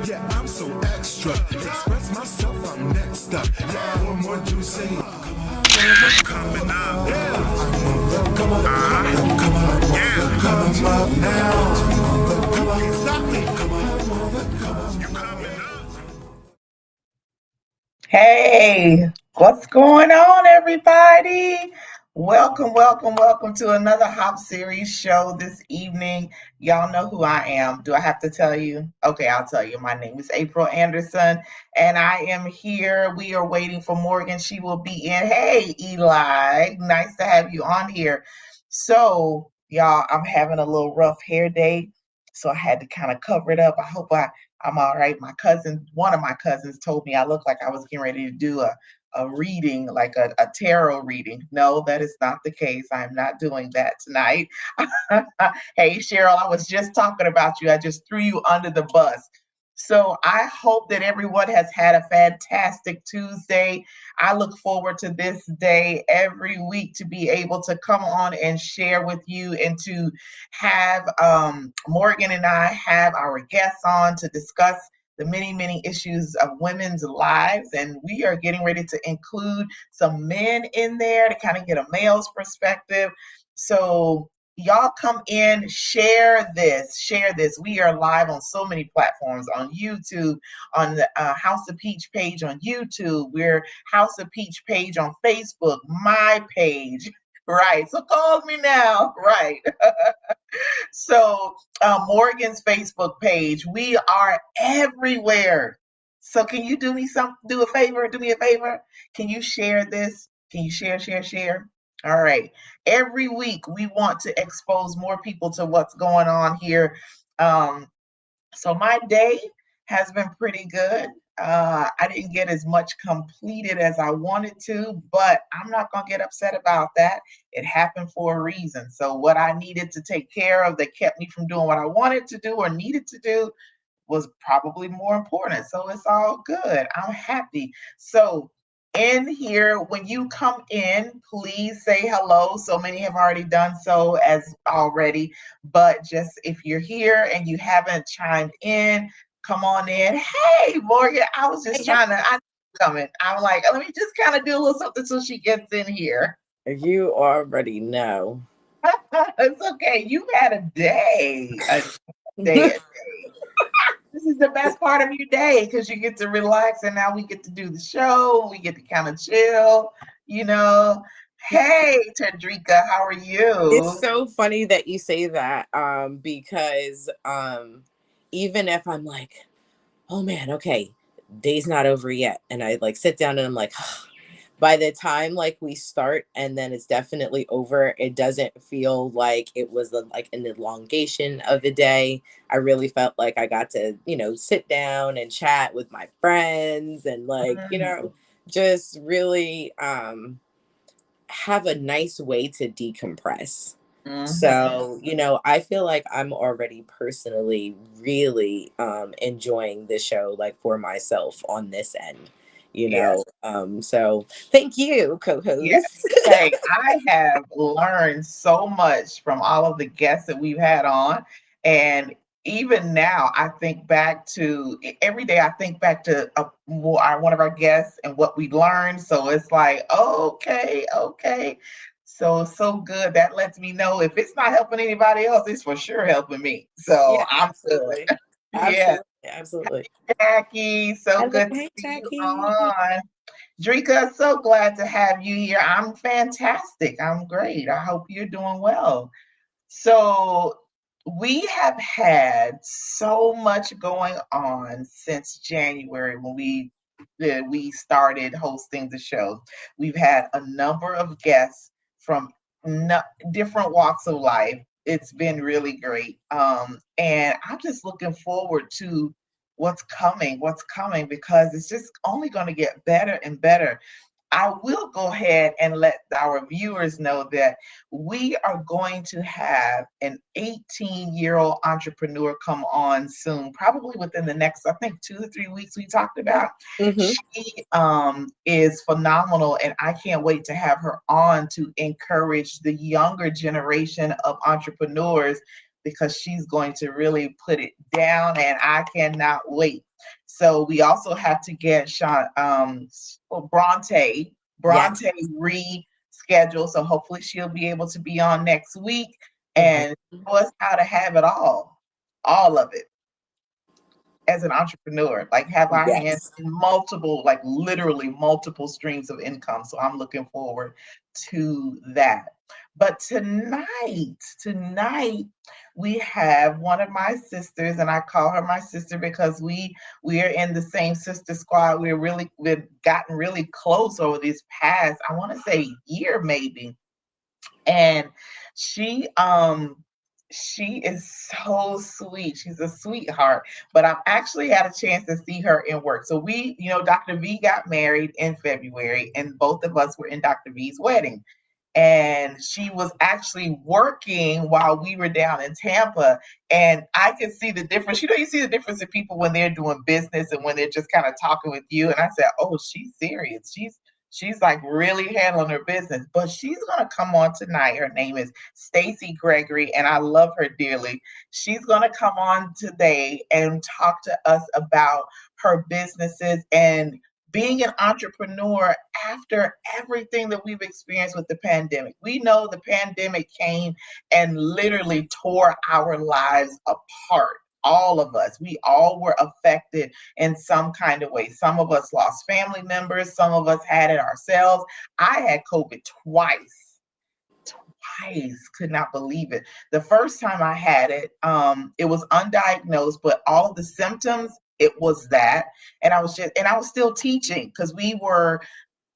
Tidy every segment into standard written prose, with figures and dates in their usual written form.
Yeah, I'm so extra. Express myself, I'm next up. Yeah, what more do you say? Coming up. Yeah. Come on, yeah. Come up now. Can't stop me. Come on, you coming up. Hey, what's going on, everybody? Welcome to another Hop Series show this evening. Y'all know who I am. Do I have to tell you? Okay, I'll tell you. My name is April Anderson, and I am here. We are waiting for Morgan. She will be in. Hey, Eli, nice to have you on here. So, y'all, I'm having a little rough hair day, so I had to kind of cover it up. I'm all right. One of my cousins told me I looked like I was getting ready to do a reading, like a tarot reading. No, that is not the case. I'm not doing that tonight. Hey, Cheryl, I was just talking about you. I just threw you under the bus. So I hope that everyone has had a fantastic Tuesday. I look forward to this day every week to be able to come on and share with you and to have Morgan and I have our guests on to discuss the many issues of women's lives. And we are getting ready to include some men in there to kind of get a male's perspective. So y'all come in, share this. We are live on so many platforms, on YouTube, on the House of Peach page on YouTube. We're House of Peach page on Facebook, my page. Right. So call me now. Right. So Morgan's Facebook page. We are everywhere. So can you do a favor? Do me a favor. Can you share this? Can you share? All right. Every week we want to expose more people to what's going on here. Um, so my day has been pretty good. I didn't get as much completed as I wanted to, but I'm not going to get upset about that. It happened for a reason. So what I needed to take care of that kept me from doing what I wanted to do or needed to do was probably more important. So it's all good. I'm happy. So in here, when you come in, please say hello. So many have already done so as already, but just if you're here and you haven't chimed in, come on in. Hey, Morgan, I was just I coming. I'm like, let me just kind of do a little something so she gets in here. You already know. It's okay. You've had a day. Day. This is the best part of your day because you get to relax and now we get to do the show. We get to kind of chill, you know. Hey, Tadrika, how are you? It's so funny that you say that because even if I'm like, oh man, okay, day's not over yet. And I like sit down and I'm like, by the time like we start and then it's definitely over, it doesn't feel like it was like an elongation of a day. I really felt like I got to, sit down and chat with my friends and like, just really have a nice way to decompress. So, I feel like I'm already personally really enjoying the show like for myself on this end, Yes. So thank you, Yes. co-host. Hey, I have learned so much from all of the guests that we've had on. And even now, I think back to every day, I think back to one of our guests and what we learned. So it's like, okay. So good. That lets me know if it's not helping anybody else, it's for sure helping me. So Yeah, I'm good. absolutely. Yeah. Absolutely. Jackie, so Hello, good to hey see you Jackie. on. Drika, so glad to have you here. I'm fantastic. I'm great. I hope you're doing well. So, we have had so much going on since January when we started hosting the show. We've had a number of guests from no, different walks of life. It's been really great. And I'm just looking forward to what's coming because it's just only going to get better and better. I will go ahead and let our viewers know that we are going to have an 18-year-old entrepreneur come on soon, probably within the next, I think, 2 to 3 weeks we talked about. Mm-hmm. She is phenomenal, and I can't wait to have her on to encourage the younger generation of entrepreneurs because she's going to really put it down, and I cannot wait. So we also have to get Bronte Yes. rescheduled. So hopefully she'll be able to be on next week Mhm. and show us how to have it all of it as an entrepreneur, like have our hands Yes. in multiple, like literally multiple streams of income. So I'm looking forward to that. But tonight we have one of my sisters, and I call her my sister because we are in the same sister squad. We've gotten really close over this past, I want to say, year maybe. And she she is so sweet. She's a sweetheart. But I've actually had a chance to see her in work. So Dr. V got married in February, and both of us were in Dr. V's wedding. And she was actually working while we were down in Tampa. And I could see the difference. You see the difference in people when they're doing business and when they're just kind of talking with you. And I said, oh, she's serious. She's like really handling her business. But she's gonna come on tonight. Her name is Stacey Gregory, and I love her dearly. She's gonna come on today and talk to us about her businesses and being an entrepreneur after everything that we've experienced with the pandemic. We know the pandemic came and literally tore our lives apart. All of us, we all were affected in some kind of way. Some of us lost family members, some of us had it ourselves. I had COVID twice. Twice, could not believe it. The first time I had it, it was undiagnosed, but all of the symptoms, it was that. And I was still teaching because we were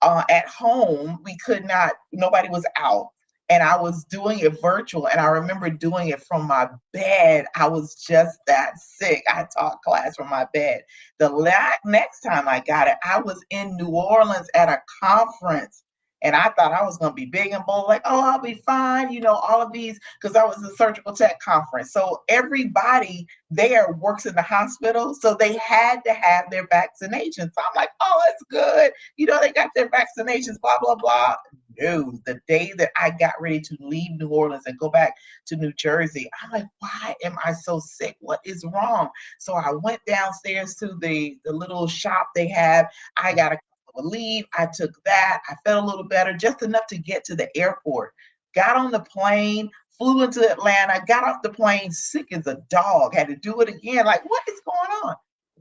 at home. We could not, nobody was out. And I was doing it virtual. And I remember doing it from my bed. I was just that sick. I taught class from my bed. Next time I got it, I was in New Orleans at a conference. And I thought I was going to be big and bold, like, oh, I'll be fine. All of these, because I was a surgical tech conference. So everybody there works in the hospital. So they had to have their vaccinations. So I'm like, oh, that's good. They got their vaccinations, blah, blah, blah. No, the day that I got ready to leave New Orleans and go back to New Jersey, I'm like, why am I so sick? What is wrong? So I went downstairs to the little shop they have. I got a leave. I took that. I felt a little better, just enough to get to the airport. Got on the plane, flew into Atlanta, got off the plane sick as a dog, had to do it again. Like, what is going on?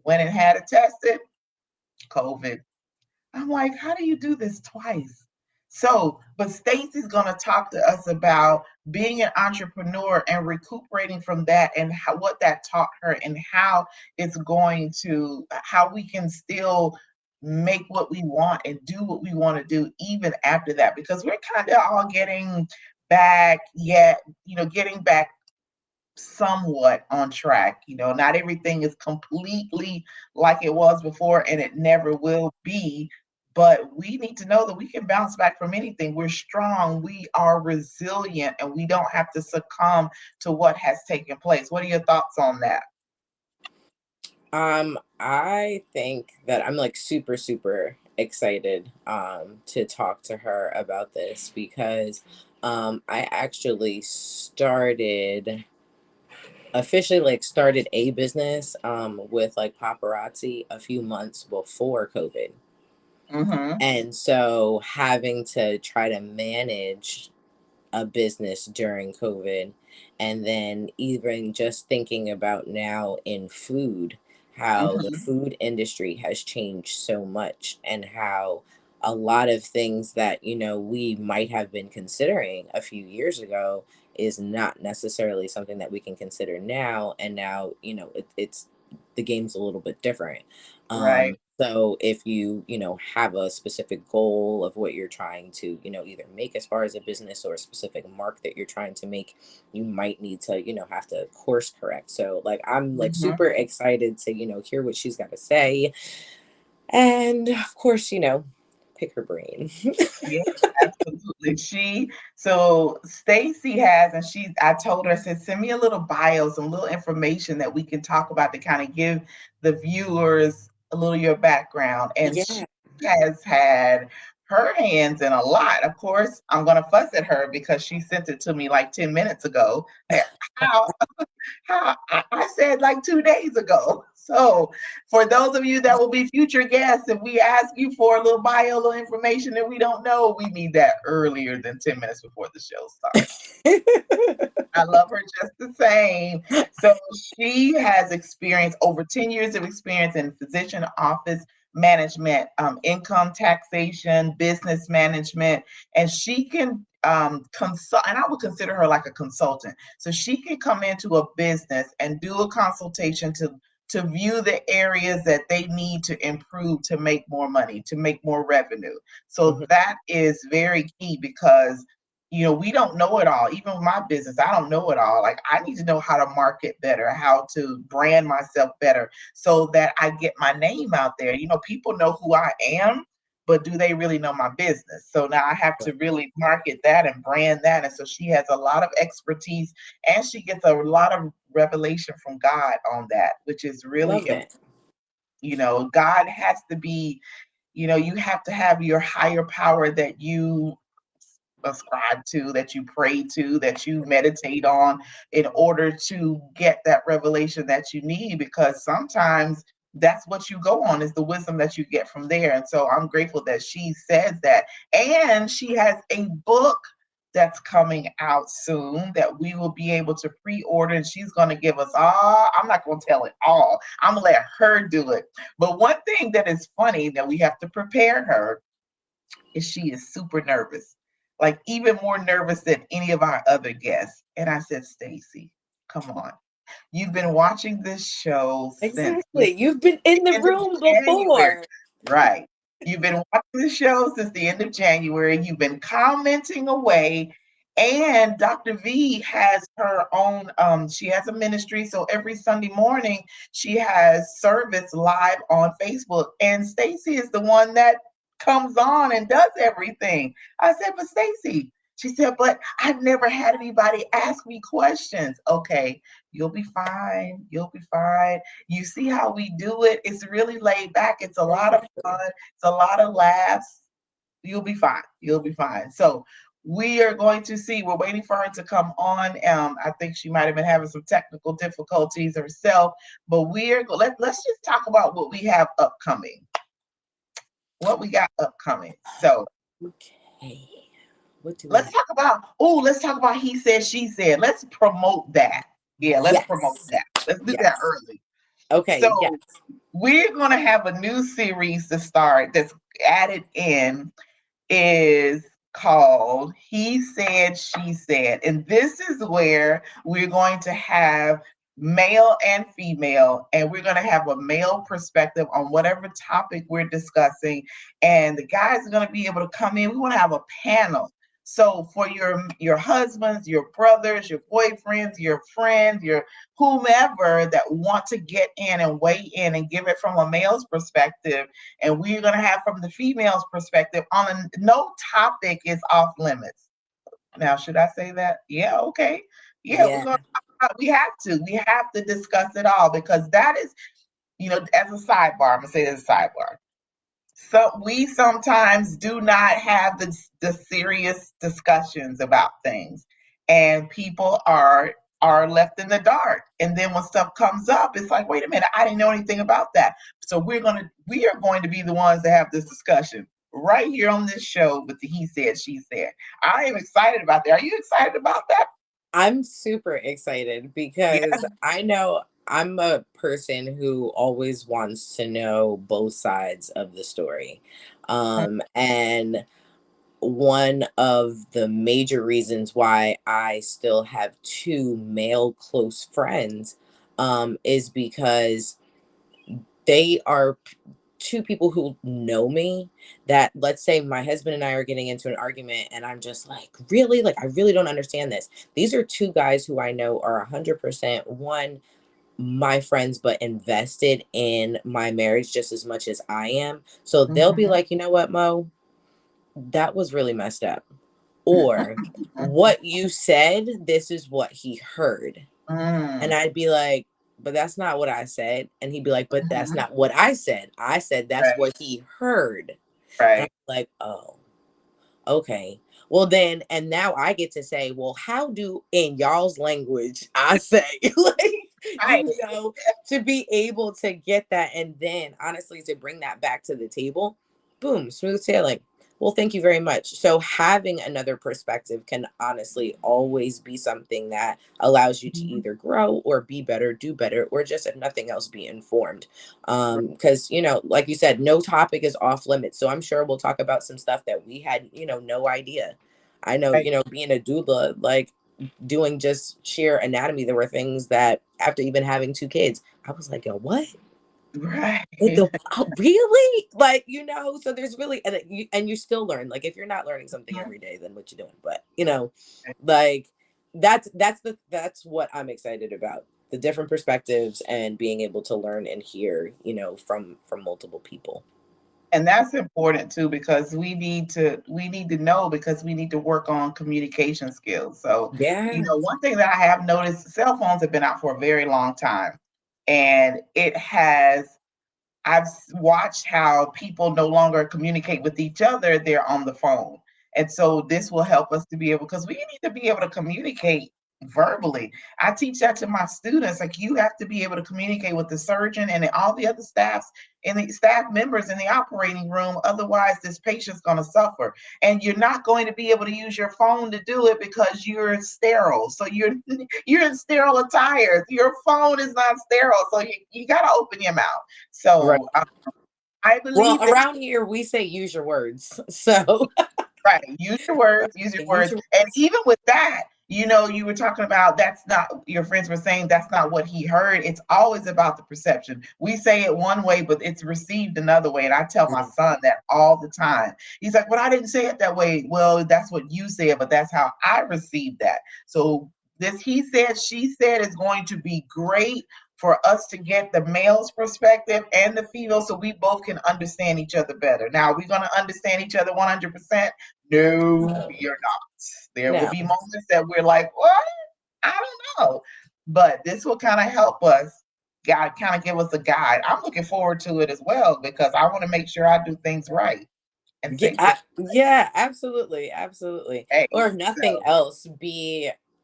Went and had it tested, COVID. I'm like, how do you do this twice? So, but Stacey's going to talk to us about being an entrepreneur and recuperating from that, and what that taught her, and how how we can still make what we want and do what we want to do even after that, because we're kind of all getting back, yet, getting back somewhat on track. Not everything is completely like it was before, and it never will be. But we need to know that we can bounce back from anything. We're strong, we are resilient, and we don't have to succumb to what has taken place. What are your thoughts on that? I think that I'm like super, super excited to talk to her about this because I actually started a business with like paparazzi a few months before COVID. Mm-hmm. And so having to try to manage a business during COVID. And then even just thinking about now in food, how the Mm-hmm. food industry has changed so much, and how a lot of things that, we might have been considering a few years ago is not necessarily something that we can consider now. And now, it's the game's a little bit different. Right. So if have a specific goal of what you're trying to, either make as far as a business or a specific mark that you're trying to make, you might need to, have to course correct. So like I'm like Mm-hmm. super excited to, hear what she's got to say. And of course, pick her brain. Yeah, absolutely. So Stacey has, and I told her, I said, send me a little bio, some little information that we can talk about to kind of give the viewers a little of your background. And she Yeah. has had her hands in a lot. Of course, I'm going to fuss at her because she sent it to me like 10 minutes ago. How I said like 2 days ago. So, for those of you that will be future guests, if we ask you for a little bio, little information that we don't know, we need that earlier than 10 minutes before the show starts. I love her just the same. So she has experience, over 10 years of experience in physician office management, income taxation, business management, and she can consult, and I would consider her like a consultant. So she can come into a business and do a consultation to view the areas that they need to improve to make more money, to make more revenue. So Mhm. that is very key because we don't know it all. Even with my business, I don't know it all. Like, I need to know how to market better, how to brand myself better so that I get my name out there. People know who I am, but do they really know my business? So now I have to really market that and brand that. And so she has a lot of expertise and she gets a lot of revelation from God on that, which is really Love important. it. God has to be, you have to have your higher power that you ascribe to, that you pray to, that you meditate on in order to get that revelation that you need, because sometimes that's what you go on, is the wisdom that you get from there. And so I'm grateful that she says that. And she has a book that's coming out soon that we will be able to pre-order, and she's going to give us all. I'm not going to tell it all. I'm going to let her do it. But one thing that is funny that we have to prepare her is she is super nervous, like even more nervous than any of our other guests. And I said, Stacey, come on. You've been watching this show since the Exactly. You've been in the end of room January, before. right? You've been watching the show since the end of January. You've been commenting away. And Dr. V has her own, she has a ministry. So every Sunday morning, she has service live on Facebook. And Stacey is the one that comes on and does everything. I said, but Stacey, she said, but I've never had anybody ask me questions. Okay, you'll be fine. You'll be fine. You see how we do it? It's really laid back. It's a lot of Exactly. fun. It's a lot of laughs. You'll be fine. You'll be fine. So we are going to see. We're waiting for her to come on. I think she might have been having some technical difficulties herself, but let's just talk about what we have upcoming. What we got upcoming. So Okay. What do we have? let's talk about he said, she said. Let's promote that. Yeah, let's promote Yes. that. Let's do that Yes. early. Okay. Yes. So we're going to have a new series to start that's added in, is called He Said, She Said. And this is where we're going to have male and female, and we're going to have a male perspective on whatever topic we're discussing. And the guys are going to be able to come in. We want to have a panel. So for your husbands, your brothers, your boyfriends, your friends, your whomever that want to get in and weigh in and give it from a male's perspective, and we're going to have from the female's perspective on no topic is off limits. Now, should I say that? Yeah, okay. Yeah, we're Yeah. going to, we have to discuss it all, because that is, as a sidebar, I'm going to say as a sidebar. So we sometimes do not have the serious discussions about things, and people are left in the dark. And then when stuff comes up, it's like, wait a minute, I didn't know anything about that. So we are going to be the ones that have this discussion right here on this show with the he said, she said. I am excited about that. Are you excited about that? I'm super excited Yeah. because I know I'm a person who always wants to know both sides of the story. And one of the major reasons why I still have two male close friends is because they are two people who know me, that, let's say my husband and I are getting into an argument and I'm just like, really, like, I really don't understand this. These are two guys who I know are 100% one, my friends, but invested in my marriage just as much as I am. So they'll be Mhm. like, you know what, Mo, that was really messed up. Or what you said, this is what he heard. And Mm. I'd be like, but that's not what I said. And he'd be like, but that's Mhm. not what I said. I said that's Right. what he heard. Right. And I'm like, oh, okay. Well then, and now I get to say, well, how do in y'all's language I say, like, Right. to be able to get that, and then honestly to bring that back to the table, boom, smooth sailing. Well, thank you very much. So having another perspective can honestly always be something that allows you to Mhm. either grow or be better, do better, or just if nothing else, be informed. Because like you said, no topic is off limits. So I'm sure we'll talk about some stuff that we had, no idea. I know, Right. being a doula, like doing just sheer anatomy, there were things that after even having two kids, I was like, yo, what? Right. Really? Like, so there's really, and you still learn. Like, if you're not learning something every day, then what you doing? But, like that's what I'm excited about. The different perspectives and being able to learn and hear, from multiple people. And that's important too, because we need to know, because we need to work on communication skills. So, Yeah. one thing that I have noticed, cell phones have been out for a very long time, and I've watched how people no longer communicate with each other, they're on the phone. And so this will help us to be able, because we need to be able to communicate verbally. I teach that to my students. Like, you have to be able to communicate with the surgeon and all the other staffs and the staff members in the operating room. Otherwise, this patient's going to suffer. And you're not going to be able to use your phone to do it because you're sterile. So you're in sterile attire. Your phone is not sterile. So you got to open your mouth. Right. So I Well, believe that. around here we say use your words. So Right. Use your words, use your use words. your And words. even with that, you were talking about, that's not, your friends were saying that's not what he heard. It's always about the perception. We say it one way, but it's received another way. And I tell my son that all the time. He's like, well, I didn't say it that way. Well, that's what you said, but that's how I received that. So this he said, she said is going to be great for us to get the male's perspective and the female, so we both can understand each other better. Now, are we going to understand each other 100%? No, No, you're not. There will no. be moments that we're like, what? I don't know. But this will kind of help us, kind of give us a guide. I'm looking forward to it as well, because I want to make sure I do things right and Yeah, say things yeah, absolutely, absolutely. right. Or if nothing So, else,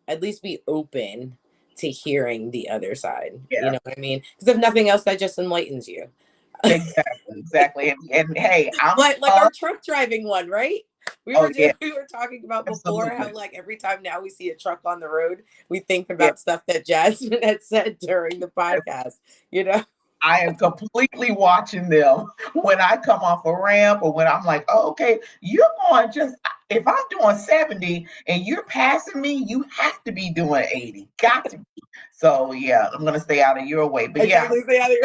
at least be open to hearing the other side. You yeah, know what I mean? Because if nothing else, that just enlightens you. exactly, exactly. And hey, I'm Like tough. our truck driving one, right? We Oh, were yeah, just we were talking about before how absolutely. like every time now we see a truck on the road, we think Yeah. about stuff that Jasmine had said during the podcast. You know? I am completely watching them when I come off a ramp, or when I'm like, oh, okay, you're going just, if I'm doing 70 and you're passing me, you have to be doing 80. Got to be. So yeah, I'm gonna stay out of your way. But yeah, Exactly. Stay out of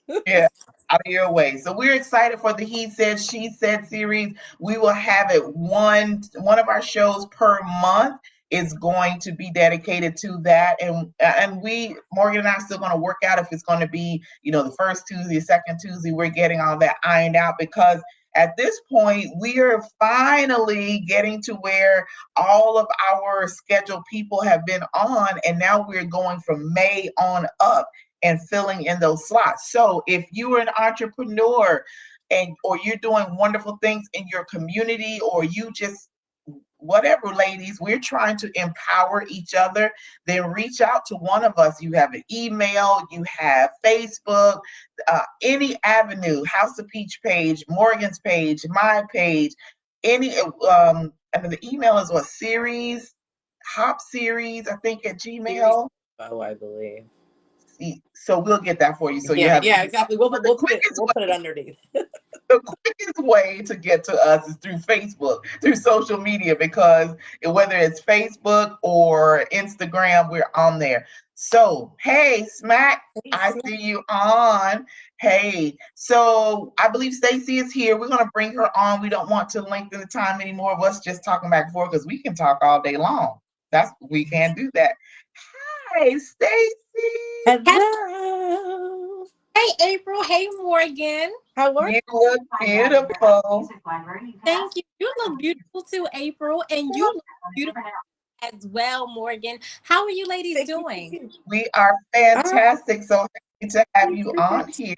your yeah, out of your way. So we're excited for the He Said, She Said series. We will have it one of our shows per month is going to be dedicated to that. And we, Morgan and I, are still going to work out if it's going to be, the first Tuesday, second Tuesday. We're getting all that ironed out, because at this point we are finally getting to where all of our scheduled people have been on, and now we're going from May on up and filling in those slots. So if you are an entrepreneur, or you're doing wonderful things in your community, or you just, whatever, ladies, we're trying to empower each other, then reach out to one of us. You have an email, you have Facebook, any avenue, House of Peach page, Morgan's page, my page, any, and the email is what, series, hop series, I think, at series. Gmail. Oh, I believe. So we'll get that for you. So you Yeah, have, yeah, exactly. We'll but the we'll put it quickest we'll put it way, underneath. the quickest way to get to us is through Facebook, through social media, because whether it's Facebook or Instagram, we're on there. So, hey, Smack, I see you on. Hey, so I believe Stacey is here. We're going to bring her on. We don't want to lengthen the time anymore of us just talking back and forth, because we can talk all day long. We can't do that. Hi, Stacey. Hello. Hey, April. Hey, Morgan. How are You look beautiful. Thank you. You look beautiful too, April. And you look beautiful as well, Morgan. How are you ladies doing? We are you? fantastic. So happy to have you on here.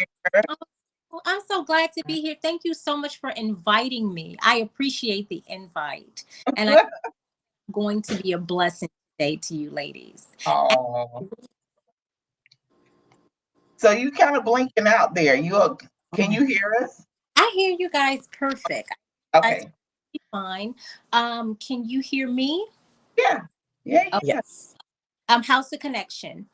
Well, I'm so glad to be here. Thank you so much for inviting me. I appreciate the invite. And I'm going to be a blessing today to you ladies. Oh, so you kind of blinking out there. Can you hear us? I hear you guys perfect. That's Okay. fine. Can you hear me? Yeah. Yeah. Oh, Yeah. Yes. how's the connection?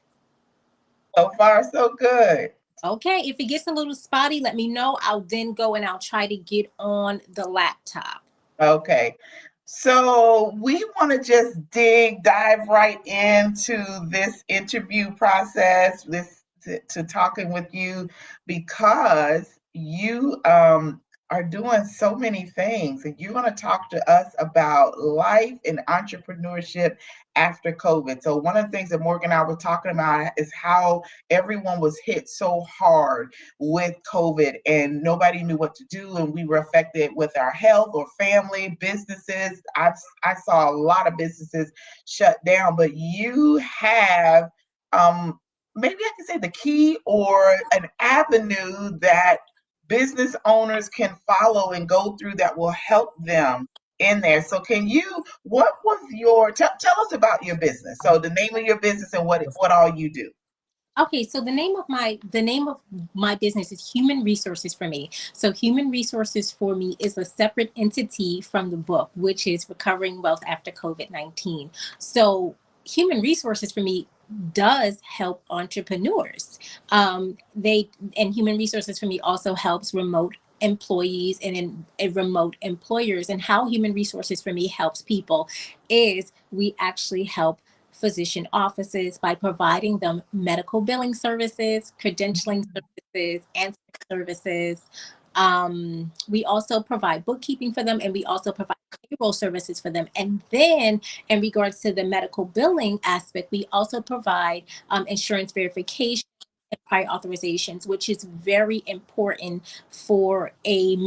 So far, so good. Okay, if it gets a little spotty, let me know. I'll then go and I'll try to get on the laptop. Okay. So we want to just dive right into this interview process, this to talking with you because you are doing so many things and you're going to talk to us about life and entrepreneurship after COVID. So one of the things that Morgan and I were talking about is how everyone was hit so hard with COVID and nobody knew what to do. And we were affected with our health or family, businesses. I saw a lot of businesses shut down, but you have maybe I can say the key or an avenue that business owners can follow and go through that will help them in there. So what was tell us about your business. So the name of your business and what all you do. Okay, so the name of my business is Human Resources for Me. So Human Resources for Me is a separate entity from the book, which is Recovering Wealth After COVID-19. So Human Resources for Me does help entrepreneurs. They and Human Resources for Me also helps remote employees and in remote employers. And how Human Resources for Me helps people is we actually help physician offices by providing them medical billing services, credentialing services, answering services. We also provide bookkeeping for them, and we also provide payroll services for them. And then, in regards to the medical billing aspect, we also provide insurance verification and prior authorizations, which is very important for a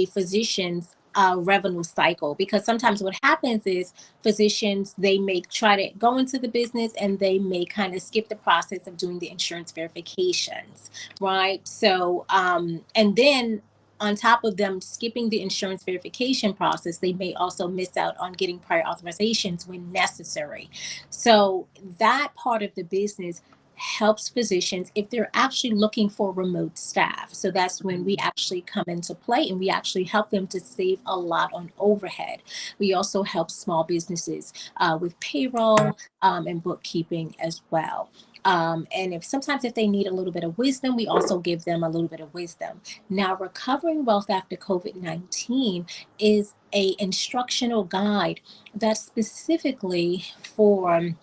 physician's revenue cycle, because sometimes what happens is physicians, they may try to go into the business and they may kind of skip the process of doing the insurance verifications, right? So and then on top of them skipping the insurance verification process, they may also miss out on getting prior authorizations when necessary. So that part of the business helps physicians if they're actually looking for remote staff. So that's when we actually come into play, and we actually help them to save a lot on overhead. We also help small businesses with payroll and bookkeeping as well. And if they need a little bit of wisdom, we also give them a little bit of wisdom. Now, Recovering Wealth After COVID-19 is a instructional guide that's specifically for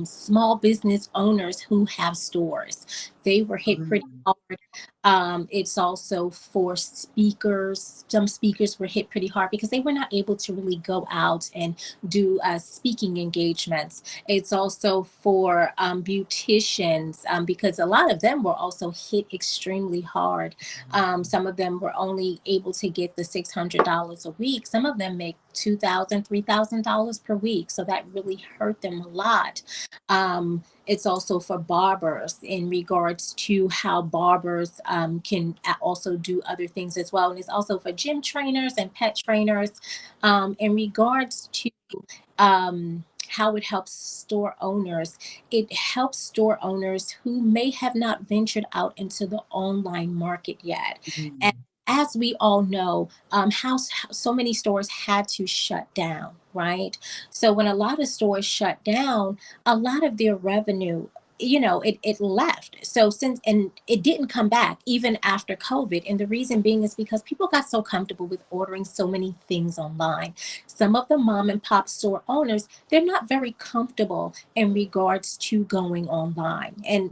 small business owners who have stores. They were hit pretty hard. It's also for speakers. Some speakers were hit pretty hard because they were not able to really go out and do speaking engagements. It's also for beauticians, because a lot of them were also hit extremely hard. Some of them were only able to get the $600 a week. Some of them make $2,000, $3,000 per week. So that really hurt them a lot. It's also for barbers in regards to how barbers can also do other things as well. And it's also for gym trainers and pet trainers in regards to how it helps store owners. It helps store owners who may have not ventured out into the online market yet. And as we all know, how so many stores had to shut down, right? So when a lot of stores shut down, a lot of their revenue, it left. So and it didn't come back even after COVID. And the reason being is because people got so comfortable with ordering so many things online. Some of the mom and pop store owners, they're not very comfortable in regards to going online. And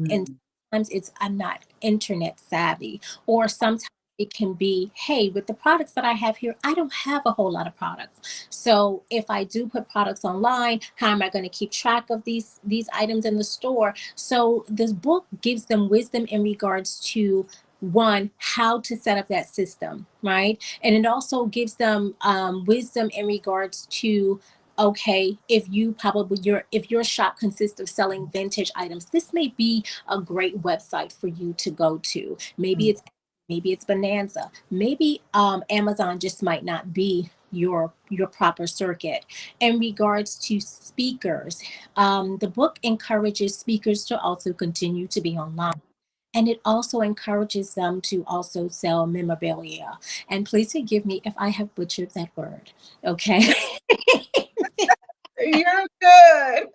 sometimes it's, I'm not internet savvy, or sometimes it can be, hey, with the products that I have here, I don't have a whole lot of products. So if I do put products online, how am I going to keep track of these items in the store? So this book gives them wisdom in regards to, one, how to set up that system, right? And it also gives them wisdom in regards to, okay, if your shop consists of selling vintage items, this may be a great website for you to go to. Maybe it's maybe it's Bonanza, maybe Amazon just might not be your proper circuit. In regards to speakers, the book encourages speakers to also continue to be online. And it also encourages them to also sell memorabilia. And please forgive me if I have butchered that word. Okay. You're good.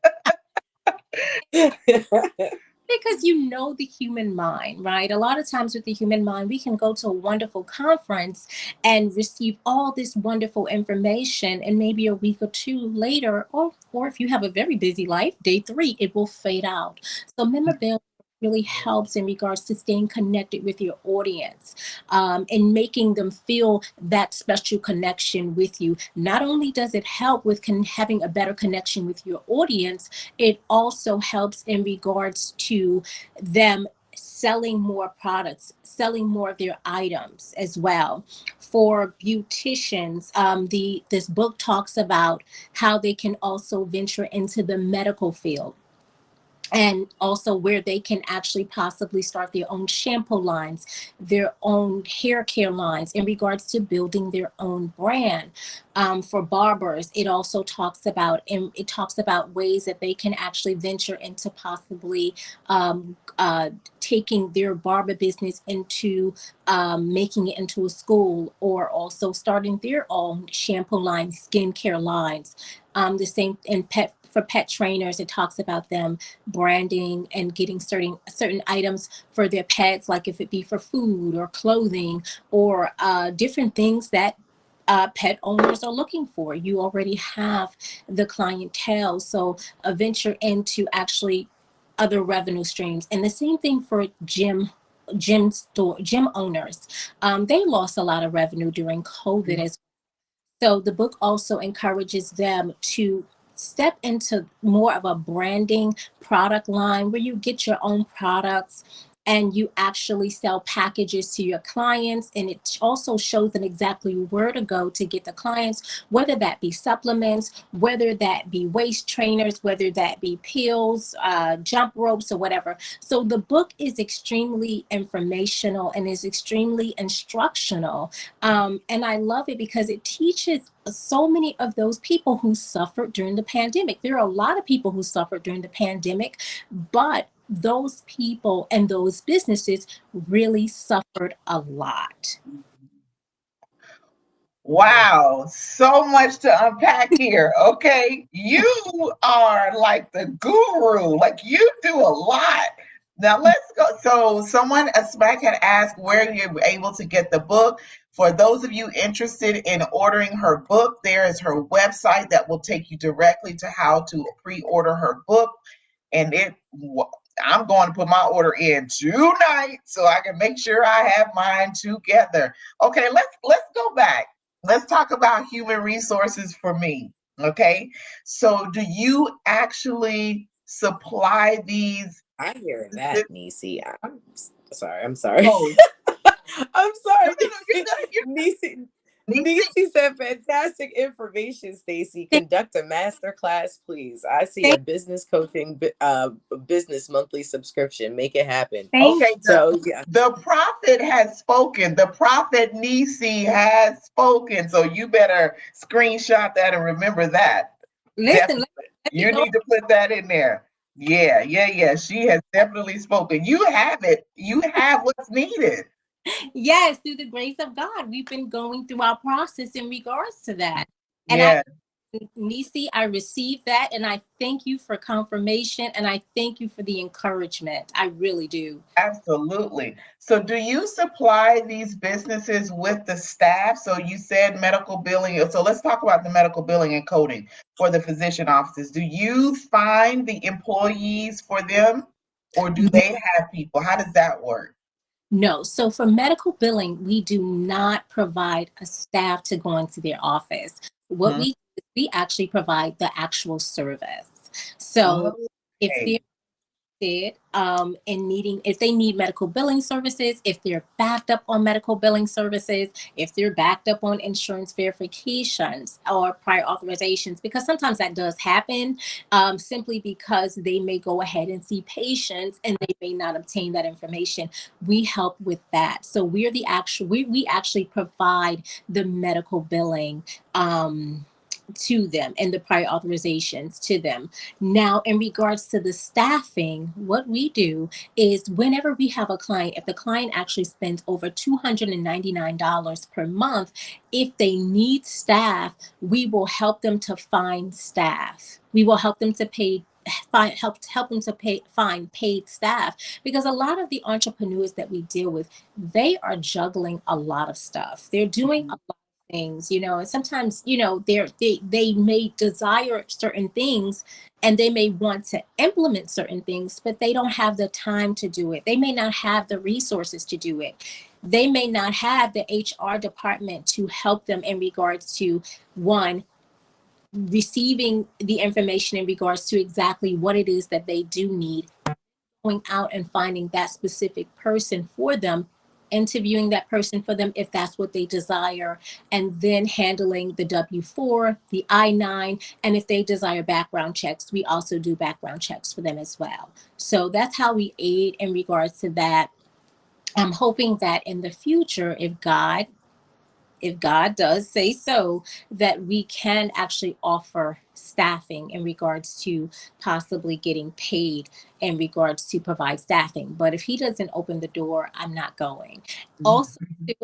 Because you know the human mind, right? A lot of times with the human mind, we can go to a wonderful conference and receive all this wonderful information, and maybe a week or two later, or if you have a very busy life, day 3, it will fade out. So memorabilia really helps in regards to staying connected with your audience, and making them feel that special connection with you. Not only does it help with having a better connection with your audience, it also helps in regards to them selling more products, selling more of their items as well. For beauticians, this book talks about how they can also venture into the medical field, and also where they can actually possibly start their own shampoo lines, their own hair care lines, in regards to building their own brand. For barbers, it also talks about, and it talks about ways that they can actually venture into possibly taking their barber business into making it into a school, or also starting their own shampoo lines, skincare lines. The same in for pet trainers, it talks about them branding and getting certain items for their pets, like if it be for food or clothing, or different things that pet owners are looking for. You already have the clientele, so a venture into actually other revenue streams. And the same thing for gym owners. They lost a lot of revenue during COVID as well. So the book also encourages them to step into more of a branding product line, where you get your own products and you actually sell packages to your clients. And it also shows them exactly where to go to get the clients, whether that be supplements, whether that be waist trainers, whether that be pills, jump ropes, or whatever. So the book is extremely informational and is extremely instructional. And I love it because it teaches so many of those people who suffered during the pandemic. There are a lot of people who suffered during the pandemic, but those people and those businesses really suffered a lot. Wow, so much to unpack here. Okay, you are like the guru, like you do a lot. Now let's go. So, someone, a SMAC, had asked where you're able to get the book. For those of you interested in ordering her book, there is her website that will take you directly to how to pre-order her book. And I'm going to put my order in tonight so I can make sure I have mine together. Okay, let's go back. Let's talk about human resources for me. Okay, so do you actually supply these? I hear that, Nisi. I'm sorry. I'm sorry. Oh, I'm sorry. you're good. Nisi, Nisi, Nisi said fantastic information, Stacey. Conduct a master class, please. I see a business coaching business monthly subscription. Make it happen. Thank okay, So yeah. the prophet has spoken. The prophet Nisi has spoken. So you better screenshot that and remember that. Listen, Definitely. You need to put that in there. Yeah. She has definitely spoken. You have it. You have what's needed. yes, through the grace of God, we've been going through our process in regards to that. And Yeah, Nisi, I received that, and I thank you for confirmation, and I thank you for the encouragement. I really do. absolutely. So do you supply these businesses with the staff? So you said medical billing. So let's talk about the medical billing and coding for the physician offices. Do you find the employees for them, or do they have people? How does that work? No. So for medical billing, we do not provide a staff to go into their office. What Mhm. we actually provide the actual service. So if Okay. there and needing, if they need medical billing services, if they're backed up on medical billing services, if they're backed up on insurance verifications or prior authorizations, because sometimes that does happen, simply because they may go ahead and see patients and they may not obtain that information. We help with that. So we're the actual, we actually provide the medical billing to them and the prior authorizations to them. Now, in regards to the staffing, what we do is whenever we have a client, if the client actually spends over $299 per month, if they need staff, we will help them to find staff. We will help them to help them to find paid staff, because a lot of the entrepreneurs that we deal with, they are juggling a lot of stuff. They're doing a lot things, and sometimes, they may desire certain things and they may want to implement certain things, but they don't have the time to do it. They may not have the resources to do it. They may not have the HR department to help them in regards to, one, receiving the information in regards to exactly what it is that they do need, going out and finding that specific person for them, interviewing that person for them if that's what they desire, and then handling the W-4, the I-9, and if they desire background checks, we also do background checks for them as well. So that's how we aid in regards to that. I'm hoping that in the future, if God does say so, that we can actually offer staffing in regards to possibly getting paid in regards to provide staffing. But if he doesn't open the door, I'm not going. Also,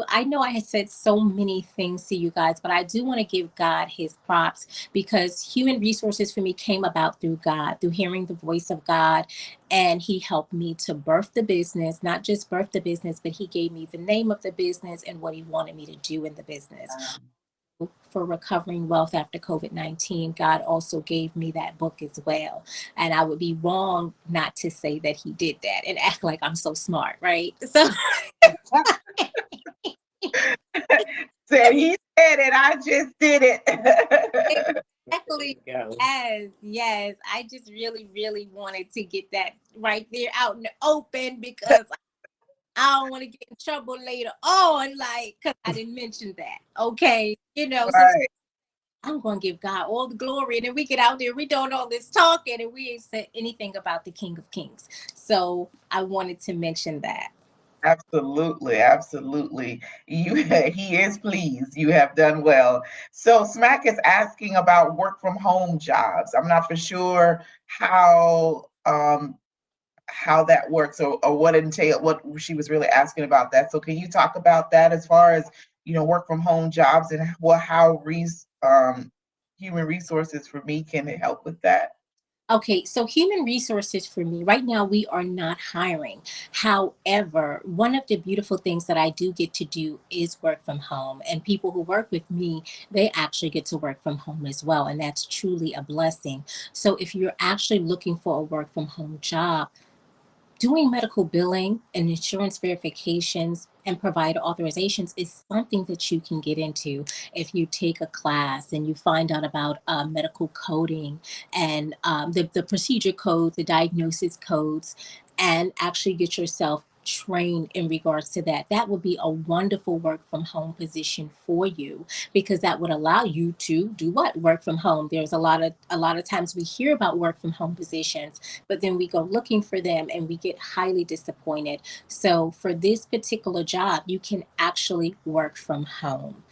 I know I had said so many things to you guys, but I do want to give God his props, because human resources for me came about through God, through hearing the voice of God. And he helped me to birth the business, not just birth the business, but he gave me the name of the business and what he wanted me to do in the business. For recovering wealth after COVID-19, God also gave me that book as well. And I would be wrong not to say that he did that and act like I'm so smart, right? So Said he said it, I just did it. exactly. Yes, yes. I just really, really wanted to get that right there out in the open, because I don't want to get in trouble later on, like, because I didn't mention that. Okay. Sometimes Right. I'm going to give God all the glory. And then we get out there, we doing all this talking, and we ain't said anything about the King of Kings. So I wanted to mention that. Absolutely, absolutely. He is pleased. You have done well. So Smack is asking about work from home jobs. I'm not for sure how that works, or what entail, what she was really asking about that. So can you talk about that as far as, work from home jobs, and how human resources for me can help with that? Okay, so human resources for me right now, we are not hiring. However, one of the beautiful things that I do get to do is work from home. And people who work with me, they actually get to work from home as well. And that's truly a blessing. So if you're actually looking for a work from home job, doing medical billing and insurance verifications and provider authorizations is something that you can get into if you take a class and you find out about medical coding and the procedure codes, the diagnosis codes, and actually get yourself trained in regards to that. That would be a wonderful work from home position for you, because that would allow you to do what? Work from home. There's a lot of times we hear about work from home positions, but then we go looking for them and we get highly disappointed. So for this particular job, you can actually work from home.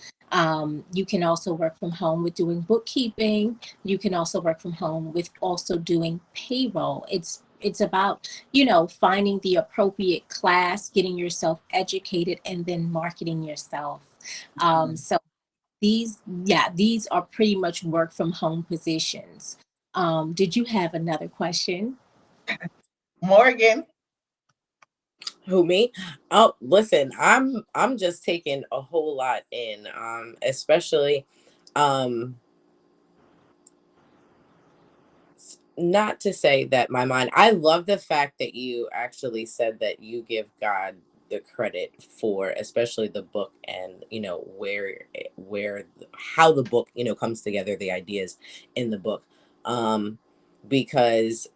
You can also work from home with doing bookkeeping. You can also work from home with also doing payroll. It's about, finding the appropriate class, getting yourself educated, and then marketing yourself. So these are pretty much work from home positions. Did you have another question? Morgan. Who, me? Oh, listen, I'm just taking a whole lot in, especially, um not to say that my mind, I love the fact that you actually said that you give God the credit for especially the book, and where how the book comes together, the ideas in the book, because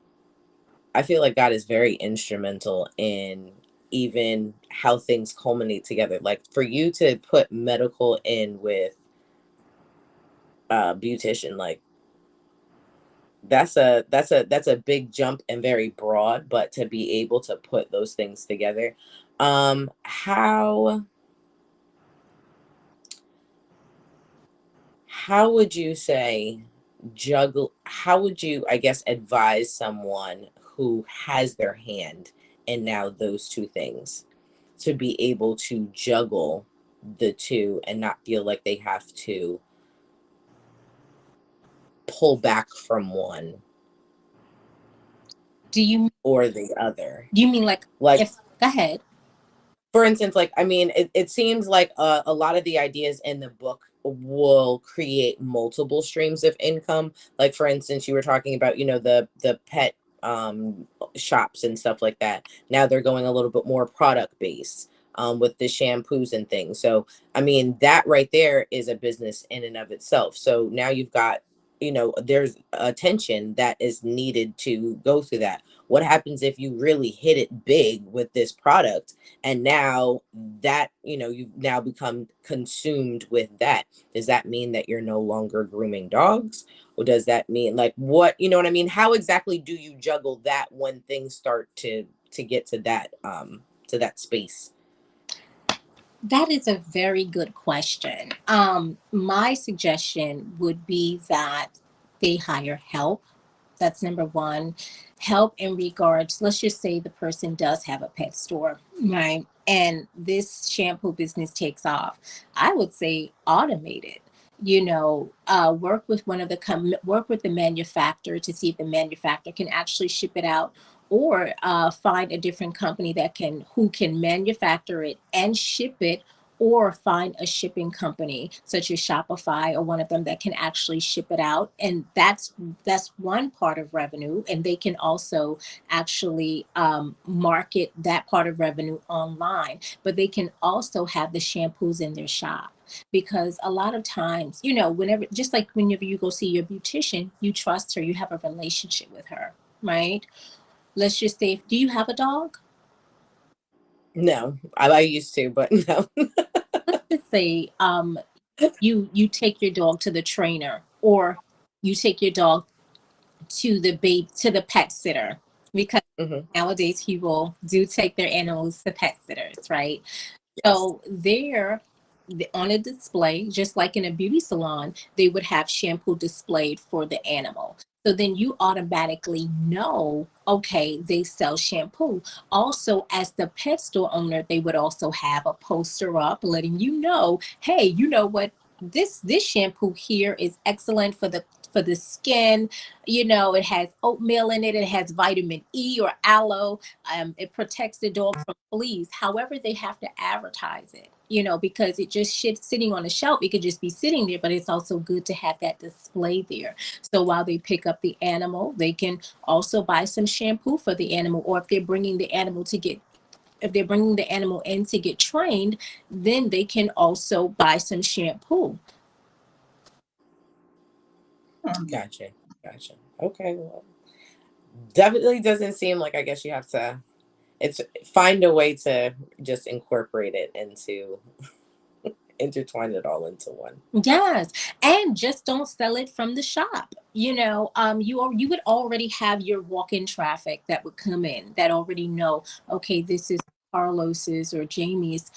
I feel like God is very instrumental in even how things culminate together. Like for you to put medical in with beautician, like that's a big jump and very broad, but to be able to put those things together, how would you say juggle, how would you, I guess, advise someone who has their hand in now those two things to be able to juggle the two and not feel like they have to pull back from one Do you or the other? mean like Like, if go ahead. for instance, like, I mean, it seems like a lot of the ideas in the book will create multiple streams of income. Like, for instance, you were talking about, the pet shops and stuff like that. Now they're going a little bit more product based with the shampoos and things. So, I mean, that right there is a business in and of itself. So now you've got, there's attention that is needed to go through that. What happens if you really hit it big with this product, and now that, you've now become consumed with that? Does that mean that you're no longer grooming dogs? Or does that mean, like, what, you know what I mean? How exactly do you juggle that when things start to get to that space? That is a very good question. My suggestion would be that they hire help. That's number one. Help in regards, let's just say the person does have a pet store, right? And this shampoo business takes off. I would say automate it. Work with work with the manufacturer to see if the manufacturer can actually ship it out, or find a different company who can manufacture it and ship it, or find a shipping company such as Shopify or one of them that can actually ship it out. And that's one part of revenue. And they can also actually market that part of revenue online. But they can also have the shampoos in their shop. Because a lot of times, just like whenever you go see your beautician, you trust her, you have a relationship with her, right? Let's just say, do you have a dog? No, I used to, but no. Let's just say you take your dog to the trainer, or you take your dog to the pet sitter, because Hmm. nowadays people do take their animals to pet sitters, right? Yes. So there, on a display, just like in a beauty salon, they would have shampoo displayed for the animal. So then you automatically know, okay, they sell shampoo. Also, as the pet store owner, they would also have a poster up letting you know, hey, you know what? This shampoo here is excellent for the skin. It has oatmeal in it. It has vitamin E or aloe. It protects the dog from fleas. However, they have to advertise it, because it just sitting on a shelf. It could just be sitting there, but it's also good to have that display there. So while they pick up the animal, they can also buy some shampoo for the animal. Or if they're bringing the animal in to get trained, then they can also buy some shampoo. Hmm. Gotcha. Gotcha. Okay. Well, definitely doesn't seem like, I guess you have to, it's find a way to just incorporate it into, intertwine it all into one. Yes, and just don't sell it from the shop. You would already have your walk-in traffic that would come in that already know, okay, this is Carlos's or Jamie's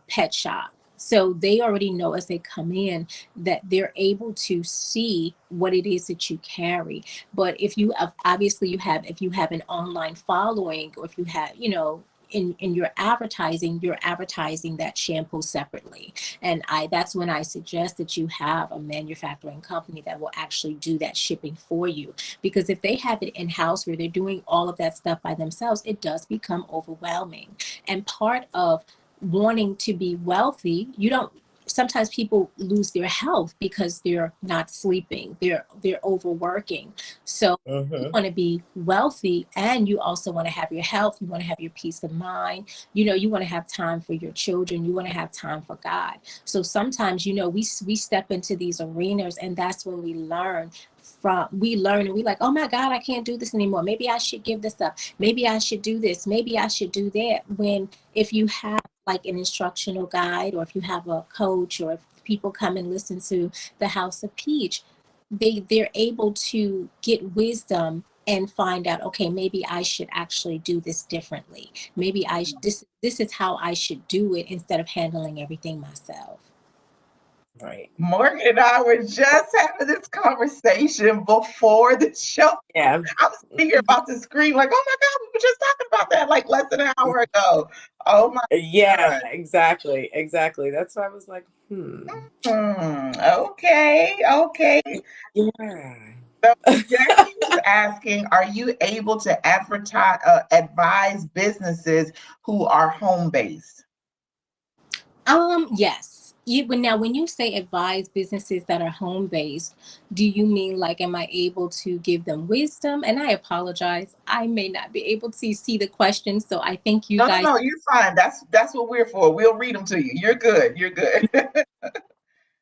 pet shop. So they already know as they come in that they're able to see what it is that you carry. But if you have, obviously if you have an online following, or if you have, in your advertising, you're advertising that shampoo separately. And that's when I suggest that you have a manufacturing company that will actually do that shipping for you. Because if they have it in-house where they're doing all of that stuff by themselves, it does become overwhelming. And part of wanting to be wealthy, you don't sometimes people lose their health because they're not sleeping, they're overworking. So you Mm-hmm. want to be wealthy, and you also want to have your health, you want to have your peace of mind, you know, you want to have time for your children, you want to have time for God. So sometimes, you know, we step into these arenas, and that's when we learn and we like, oh my God, I can't do this anymore, maybe I should give this up, maybe I should do this, maybe I should do that. When if you have like an instructional guide, or if you have a coach, or if people come and listen to the House of Peach, they're able to get wisdom and find out, okay, maybe I should actually do this differently, maybe this is how I should do it, instead of handling everything myself. Right. Morgan and I were just having this conversation before the show. Yeah. I was thinking about the screen, like, oh my God, we were just talking about that like less than an hour ago. Oh my Yeah, God. exactly. That's why I was like, Okay, okay. yeah. So Jackie was asking, are you able to advise businesses who are home based? Yes. When you say advise businesses that are home based, do you mean like, am I able to give them wisdom? And I apologize, I may not be able to see the question, so I think you No, no, guys. no, you're fine. That's what we're for. We'll read them to you. You're good. You're good.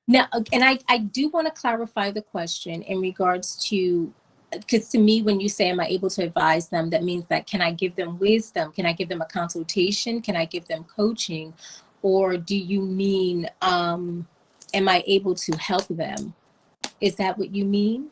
Now, and I do want to clarify the question in regards to, because to me, when you say, am I able to advise them, that means that, can I give them wisdom? Can I give them a consultation? Can I give them coaching? Or do you mean, am I able to help them? Is that what you mean?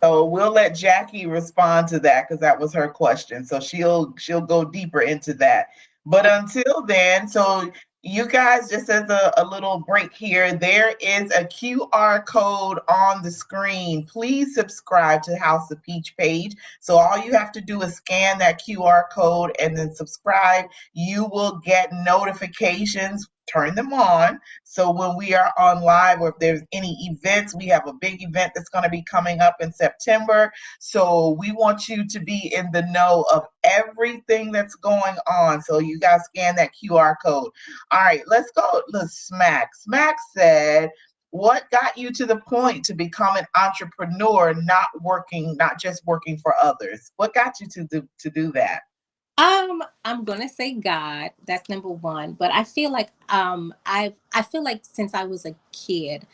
So we'll let Jackie respond to that because that was her question. So she'll go deeper into that. But until then, so you guys, just as a little break here, there is a QR code on the screen. Please subscribe to House of Peach page. So all you have to do is scan that QR code and then subscribe. You will get notifications. Turn them on. So when we are on live, or if there's any events, we have a big event that's going to be coming up in September. So we want you to be in the know of everything that's going on. So you guys scan that QR code. All right, let's go to Smack. Smack said, what got you to the point to become an entrepreneur, not just working for others? What got you to do that? I'm gonna say God. That's number one. But I feel like I feel like since I was a kid,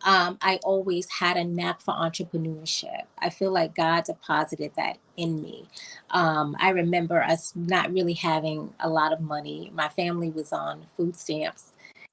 I always had a knack for entrepreneurship. I feel like God deposited that in me. I remember us not really having a lot of money. My family was on food stamps,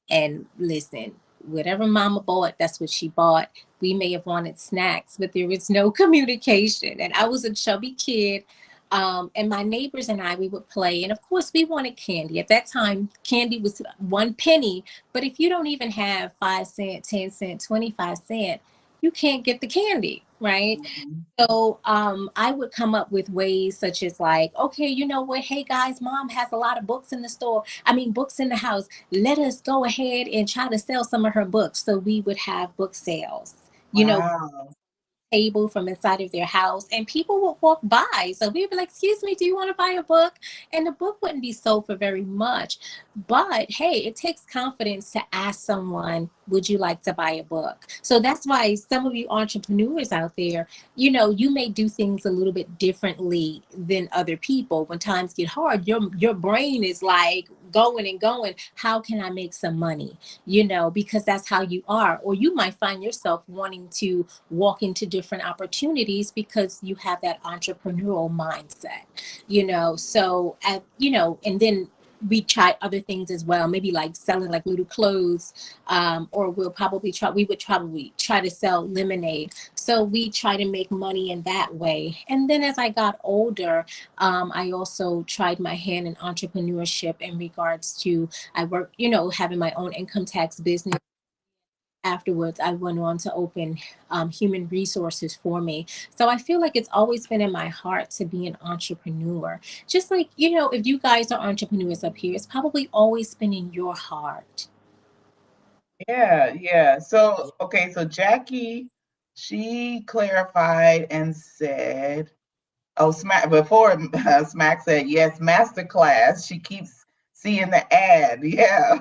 and listen, whatever Mama bought, that's what she bought. We may have wanted snacks, but there was no communication, and I was a chubby kid. And my neighbors and I, we would play. And of course, we wanted candy. At that time, candy was 1 penny. But if you don't even have 5 cent, 10 cent, 25 cent, you can't get the candy, right? Mhm. So I would come up with ways such as like, okay, you know what? Hey guys, mom has a lot of books in the store. I mean, books in the house. Let us go ahead and try to sell some of her books. So we would have book sales. You know, Wow. table from inside of their house, and people would walk by, so we'd be like, excuse me, do you want to buy a book? And the book wouldn't be sold for very much, but hey, it takes confidence to ask someone, would you like to buy a book? So that's why some of you entrepreneurs out there, you know, you may do things a little bit differently than other people. When times get hard, your brain is like going and going, how can I make some money? You know, because that's how you are. Or you might find yourself wanting to walk into different opportunities because you have that entrepreneurial mindset, you know. So at, you know, and then we try other things as well, maybe like selling like little clothes, or we would probably try to sell lemonade. So we try to make money in that way. And then as I got older, I also tried my hand in entrepreneurship in regards to, I work, you know, having my own income tax business. Afterwards, I went on to open human resources for me. So I feel like it's always been in my heart to be an entrepreneur. Just like, you know, if you guys are entrepreneurs up here, it's probably always been in your heart. Yeah, yeah. So, okay, so Jackie, she clarified and said, oh, Smack, before Smack said, yes, masterclass. She keeps seeing the ad. Yeah.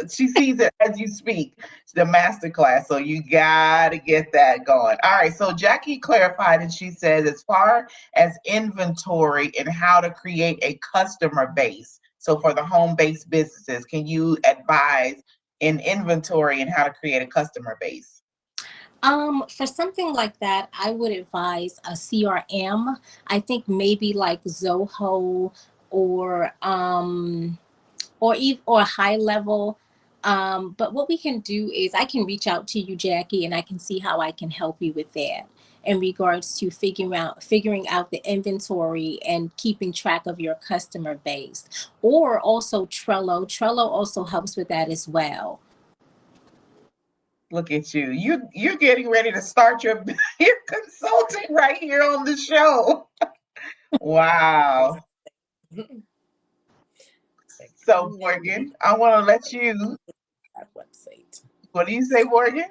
She sees it as you speak. It's the masterclass. So you got to get that going. All right. So Jackie clarified and she says, as far as inventory and how to create a customer base. So for the home-based businesses, can you advise in inventory and how to create a customer base? For something like that, I would advise a CRM. I think maybe like Zoho or or high level. But what we can do is I can reach out to you, Jackie, and I can see how I can help you with that in regards to figuring out the inventory and keeping track of your customer base. Or also Trello. Trello also helps with that as well. Look at you. You're getting ready to start your consulting right here on the show. Wow. So Morgan, I want to let you. That website. What do you say, Morgan?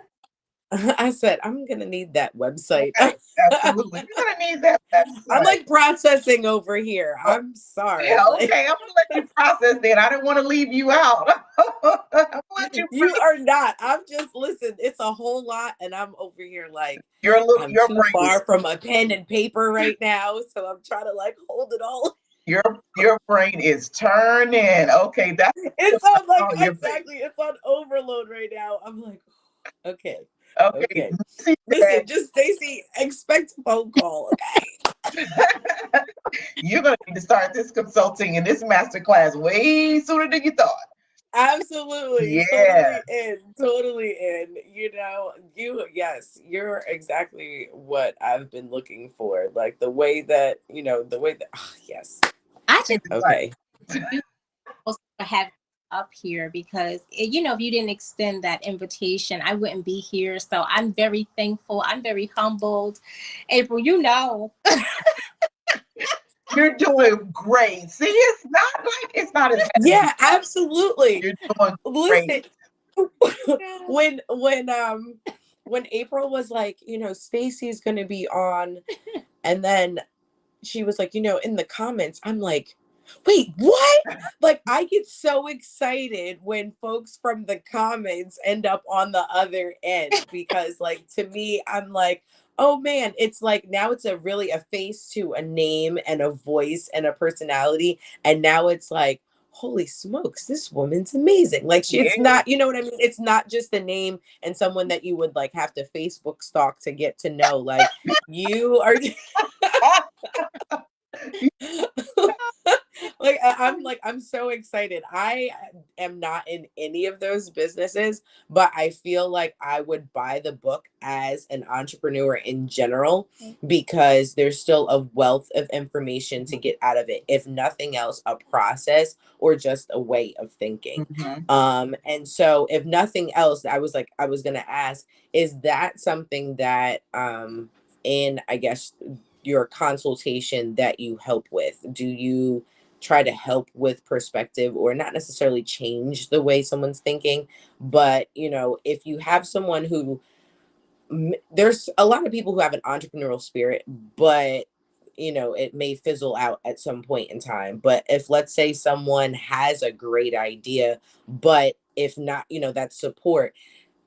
I said I'm gonna need that website. Okay, absolutely. You're gonna need that website. I'm like processing over here. I'm sorry. Yeah, Like, okay. I'm gonna let you process that. I didn't want to leave you out. I'm gonna let you you are not. I'm just listen. It's a whole lot, and I'm over here like I'm your too brain far from a pen and paper right now, so I'm trying to like hold it all. your brain is turning. Okay, that's It's on like on your brain. exactly. It's on overload right now. I'm like, okay, Okay. okay. Listen, just Stacey, expect a phone call. Okay. You're gonna need to start this consulting and this masterclass way sooner than you thought. Absolutely, Yeah. totally in. Yes, you're exactly what I've been looking for. Like the way that, yes. I just Okay. also have up here because if you didn't extend that invitation, I wouldn't be here. So I'm very thankful. I'm very humbled. April, You're doing great. See, it's not as Yeah, absolutely. you're doing Listen, great. when April was like, Stacey's gonna be on, and then she was like, in the comments, I'm like, wait, what? Like, I get so excited when folks from the comments end up on the other end because, like, to me, I'm like, oh man, it's like now it's really a face to a name and a voice and a personality. And now it's like, holy smokes, this woman's amazing. Like, it's not, you know what I mean? It's not just a name and someone that you would like have to Facebook stalk to get to know. Like, you are. I'm so excited. I am not in any of those businesses, but I feel like I would buy the book as an entrepreneur in general because there's still a wealth of information to get out of it. If nothing else, a process or just a way of thinking. And so if nothing else, I was gonna ask, is that something that in I guess your consultation that you help with, do you try to help with perspective or not necessarily change the way someone's thinking, but if you have someone who there's a lot of people who have an entrepreneurial spirit, but it may fizzle out at some point in time. But if let's say someone has a great idea, but if not, that support,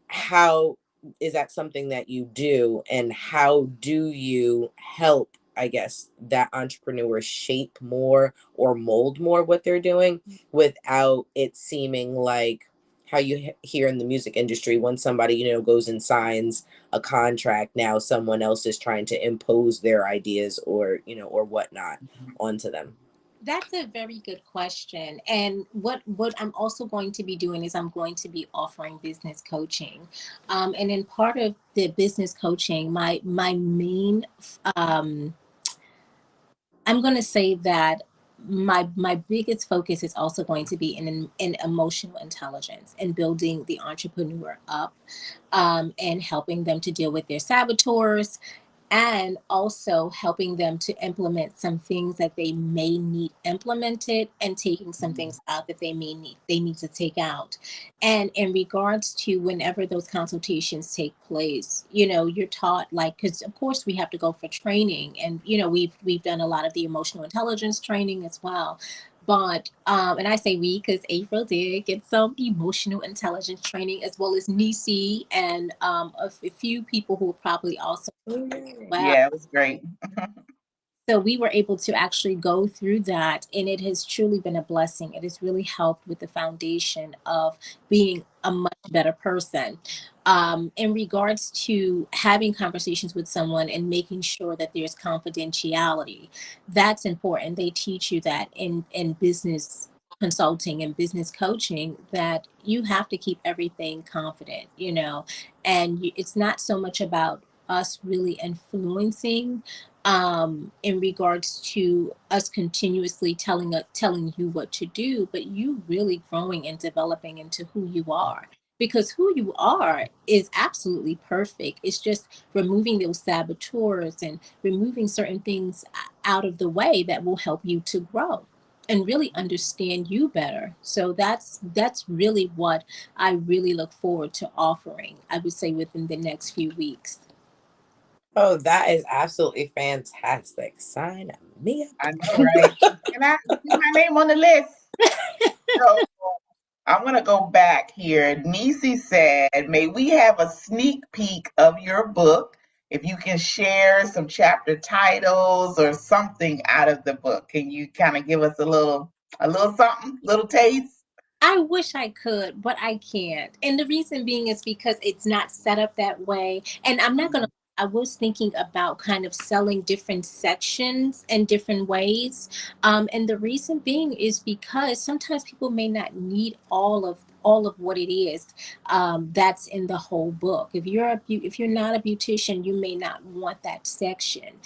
how is that something that you do, and how do you help, I guess, that entrepreneur shape more or mold more what they're doing without it seeming like how you hear in the music industry when somebody goes and signs a contract, now someone else is trying to impose their ideas or whatnot onto them. That's a very good question. And what I'm also going to be doing is I'm going to be offering business coaching. And in part of the business coaching, my main I'm going to say that my biggest focus is also going to be in emotional intelligence and building the entrepreneur up, and helping them to deal with their saboteurs, and also helping them to implement some things that they may need implemented, and taking some things out that they need to take out. And in regards to whenever those consultations take place, you're taught, like, because of course we have to go for training, and we've done a lot of the emotional intelligence training as well. But and I say we because April did get some emotional intelligence training, as well as Nisi and a few people who will probably also. Well, Yeah, it was great. so we were able to actually go through that, and it has truly been a blessing. It has really helped with the foundation of being a much better person. In regards to having conversations with someone and making sure that there's confidentiality, that's important. They teach you that in business consulting and business coaching, that you have to keep everything confident, and it's not so much about us really influencing in regards to us continuously telling you what to do, but you really growing and developing into who you are. Because who you are is absolutely perfect. It's just removing those saboteurs and removing certain things out of the way that will help you to grow and really understand you better. So that's really what I really look forward to offering, I would say, within the next few weeks. Oh, that is absolutely fantastic. Sign me I up. know, right? Can I get my name on the list? So I'm going to go back here. Nisi said, may we have a sneak peek of your book? If you can share some chapter titles or something out of the book, can you kind of give us a little something, little taste? I wish I could, but I can't. And the reason being is because it's not set up that way. And I'm not going to, I was thinking about kind of selling different sections in different ways. And the reason being is because sometimes people may not need all of what it is that's in the whole book. If you're not a beautician, you may not want that section.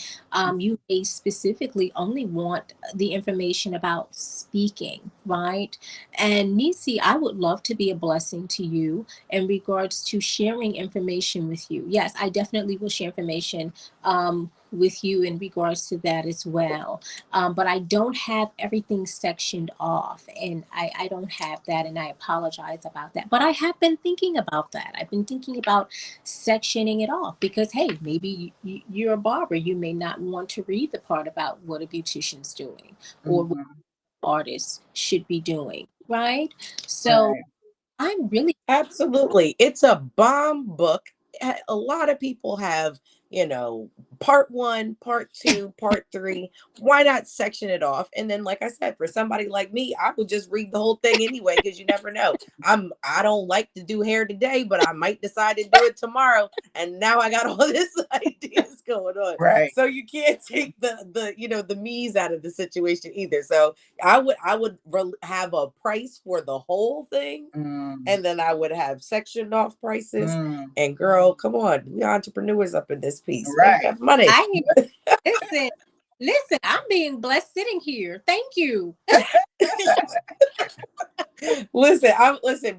You may specifically only want the information about speaking, right? And Nisi, I would love to be a blessing to you in regards to sharing information with you. Yes, I definitely will share information with you in regards to that as well. But I don't have everything sectioned off, and I don't have that, and I apologize about that. But I have been thinking about that. I've been thinking about sectioning it off because, hey, maybe you're a barber. You may not want to read the part about what a beautician's doing or what Mhm. artists should be doing, right? So Right. I'm really. Absolutely. It's a bomb book. A lot of people have, part one, part two, part three. Why not section it off? And then, like I said, for somebody like me, I would just read the whole thing anyway, because you never know. I don't like to do hair today, but I might decide to do it tomorrow. And now I got all this ideas going on. Right. So you can't take the me's out of the situation either. So I would have a price for the whole thing, Mm, and then I would have sectioned off prices. mm, And girl, come on, we entrepreneurs up in this piece, make right. that money. I listen, listen. I'm being blessed sitting here. Thank you. Listen.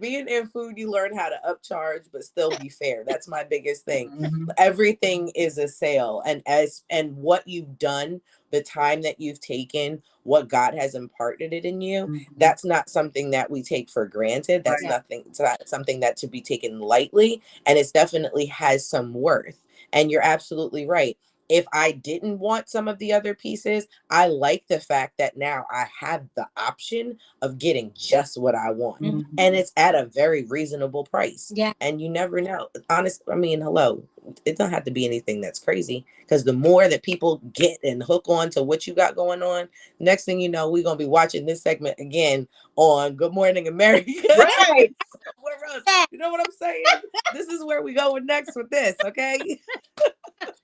Being in food, you learn how to upcharge, but still be fair. That's my biggest thing. Mhm, Everything is a sale, and what you've done, the time that you've taken, what God has imparted it in you. mhm. That's not something that we take for granted. That's Right. Yeah. nothing. It's not something that to be taken lightly, and it's definitely has some worth. And you're absolutely right. If I didn't want some of the other pieces, I like the fact that now I have the option of getting just what I want. Mhm. And Mhm. it's at a very reasonable price. Yeah. And you never know. Hello, it don't have to be anything that's crazy, because the more that people get and hook on to what you got going on, next thing you know, we're going to be watching this segment again on Good Morning America. Right. Somewhere else. You know what I'm saying? This is where we going next with this, okay?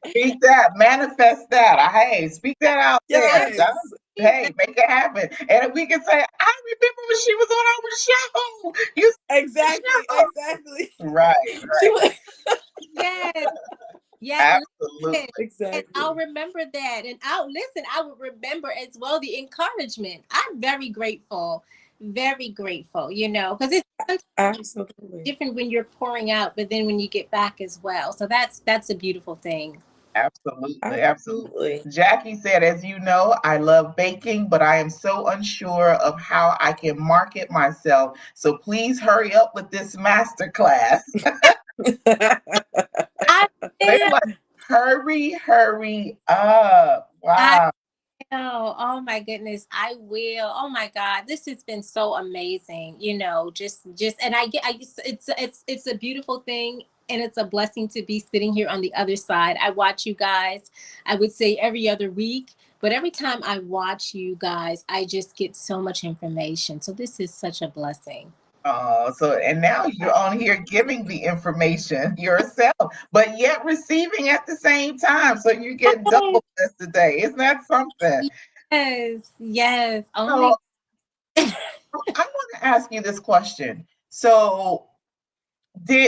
Speak that, manifest that. Hey, speak that out there. Yes. Hey, make it happen. And if we can say, I remember when she was on our show. You said Exactly. the Exactly. show. Right, She right. was Yes. Yes. Listen. Absolutely. And I'll exactly. remember that. And I would remember as well the encouragement. I'm very grateful, because it's Absolutely. different when you're pouring out, but then when you get back as well. So that's a beautiful thing. Absolutely. Absolutely. Absolutely. Jackie said, as you know, I love baking, but I am so unsure of how I can market myself. So please hurry up with this master class. I They am. like, hurry up. I Wow. Oh, oh my goodness, I will. Oh my God, this has been so amazing. And it's a beautiful thing, and it's a blessing to be sitting here on the other side. I watch you guys, I would say every other week, but every time I watch you guys, I just get so much information. So this is such a blessing. Oh, so and now you're on here giving the information yourself, but yet receiving at the same time. So you get double this today. Isn't that something? Yes, yes. Oh my. So I want to ask you this question. So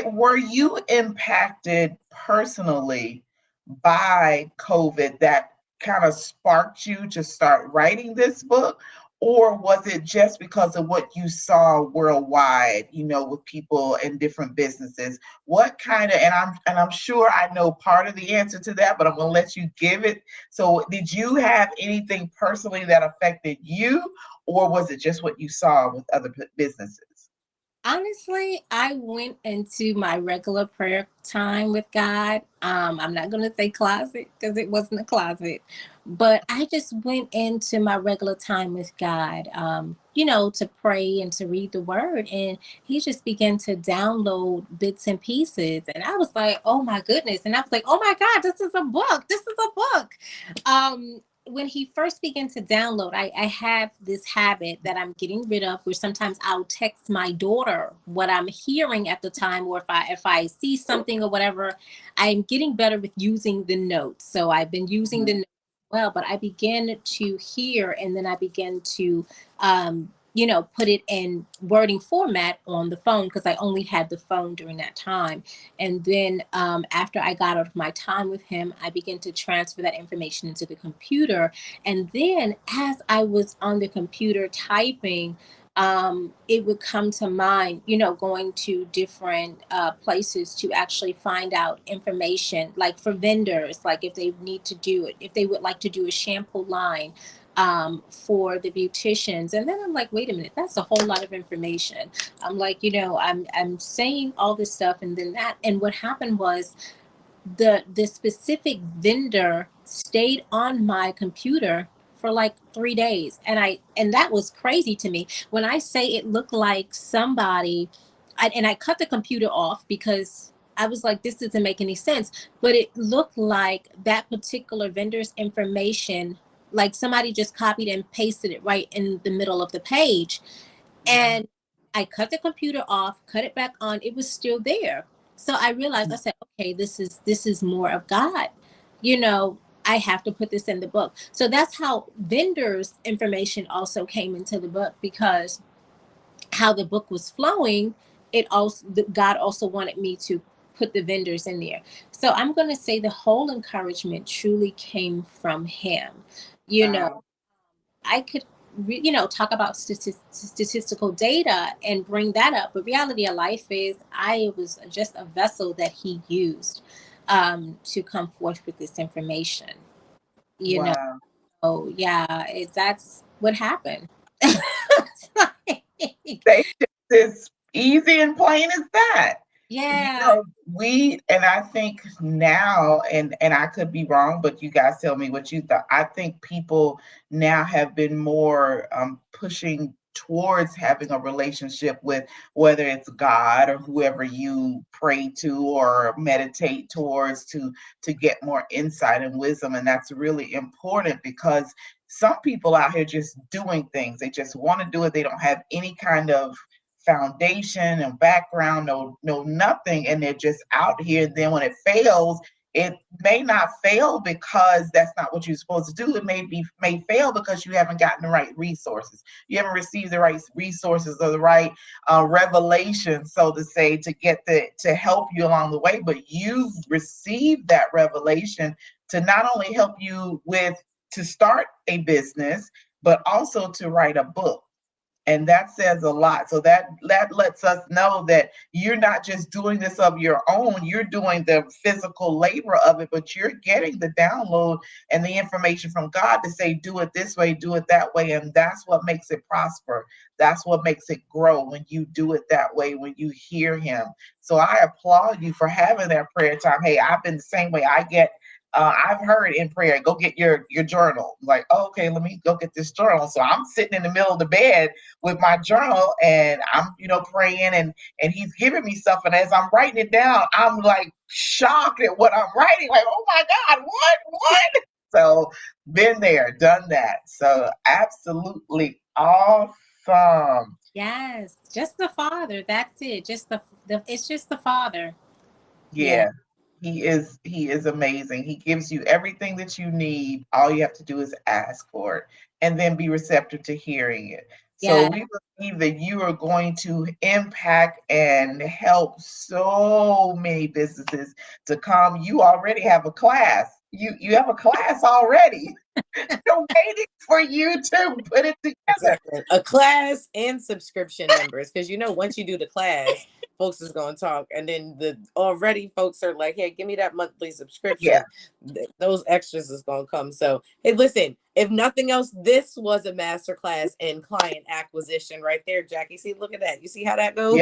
were you impacted personally by COVID that kind of sparked you to start writing this book? Or was it just because of what you saw worldwide, with people in different businesses? What kind of, and I'm sure I know part of the answer to that, but I'm gonna let you give it. So did you have anything personally that affected you, or was it just what you saw with other businesses? Honestly, I went into my regular prayer time with God. I'm not going to say closet because it wasn't a closet, but I just went into my regular time with God, to pray and to read the word. And he just began to download bits and pieces. And I was like, oh my goodness. And I was like, oh my God, this is a book. This is a book. When he first began to download, I have this habit that I'm getting rid of, where sometimes I'll text my daughter what I'm hearing at the time, or if I see something or whatever. I'm getting better with using the notes. So I've been using the notes well, but I began to hear, and then I began to put it in wording format on the phone, because I only had the phone during that time. And then after I got out of my time with him, I began to transfer that information into the computer. And then as I was on the computer typing, it would come to mind, going to different places to actually find out information, like for vendors, like if they need to do it, if they would like to do a shampoo line for the beauticians. And then I'm like, wait a minute, that's a whole lot of information. I'm like, I'm saying all this stuff, and then that. And what happened was, the specific vendor stayed on my computer for like 3 days, and that was crazy to me. When I say it looked like somebody, and I cut the computer off because I was like, this doesn't make any sense. But it looked like that particular vendor's information, like somebody just copied and pasted it right in the middle of the page. Wow. And I cut the computer off, cut it back on. It was still there. So I realized, I said, okay, this is more of God. You know, I have to put this in the book. So that's how vendors' information also came into the book, because how the book was flowing, God also wanted me to put the vendors in there. So I'm going to say the whole encouragement truly came from him. You know, Wow. I could, talk about statistical data and bring that up. But reality of life is, I was just a vessel that he used to come forth with this information. You know, Wow. oh yeah, that's what happened. They just as easy and plain as that. Yeah. And I think now, and I could be wrong, but you guys tell me what you thought. I think people now have been more pushing towards having a relationship with, whether it's God or whoever you pray to or meditate towards, to get more insight and wisdom. And that's really important, because some people out here just doing things. They just want to do it. They don't have any kind of foundation and background, no nothing, and they're just out here. Then when it fails, it may not fail because that's not what you're supposed to do. It may fail because you haven't gotten the right resources. You haven't received the right resources or the right revelation, so to say, to help you along the way. But you've received that revelation to not only help you to start a business, but also to write a book. And that says a lot. So that lets us know that you're not just doing this of your own, you're doing the physical labor of it, but you're getting the download and the information from God to say, do it this way, do it that way. And that's what makes it prosper. That's what makes it grow, when you do it that way, when you hear him. So I applaud you for having that prayer time. Hey, I've been the same way. I get I've heard in prayer, go get your journal. Like, oh, okay, let me go get this journal. So I'm sitting in the middle of the bed with my journal, and I'm, praying, and he's giving me stuff. And as I'm writing it down, I'm like shocked at what I'm writing. Like, oh my God, what? So been there, done that. So absolutely awesome. Yes, just the Father. That's it. Just the it's just the Father. Yeah. Yeah. He is amazing. He gives you everything that you need. All you have to do is ask for it and then be receptive to hearing it. So Yeah. we believe that you are going to impact and help so many businesses to come. You already have a class. You have a class already. They're waiting for you to put it together. Exactly. A class and subscription members, because once you do the class, folks is going to talk, and then the already folks are like, hey, give me that monthly Yeah. subscription. Those extras is going to come. So hey, listen, if nothing else, this was a masterclass in client acquisition right there, Jackie. See, look at that. You see how that goes?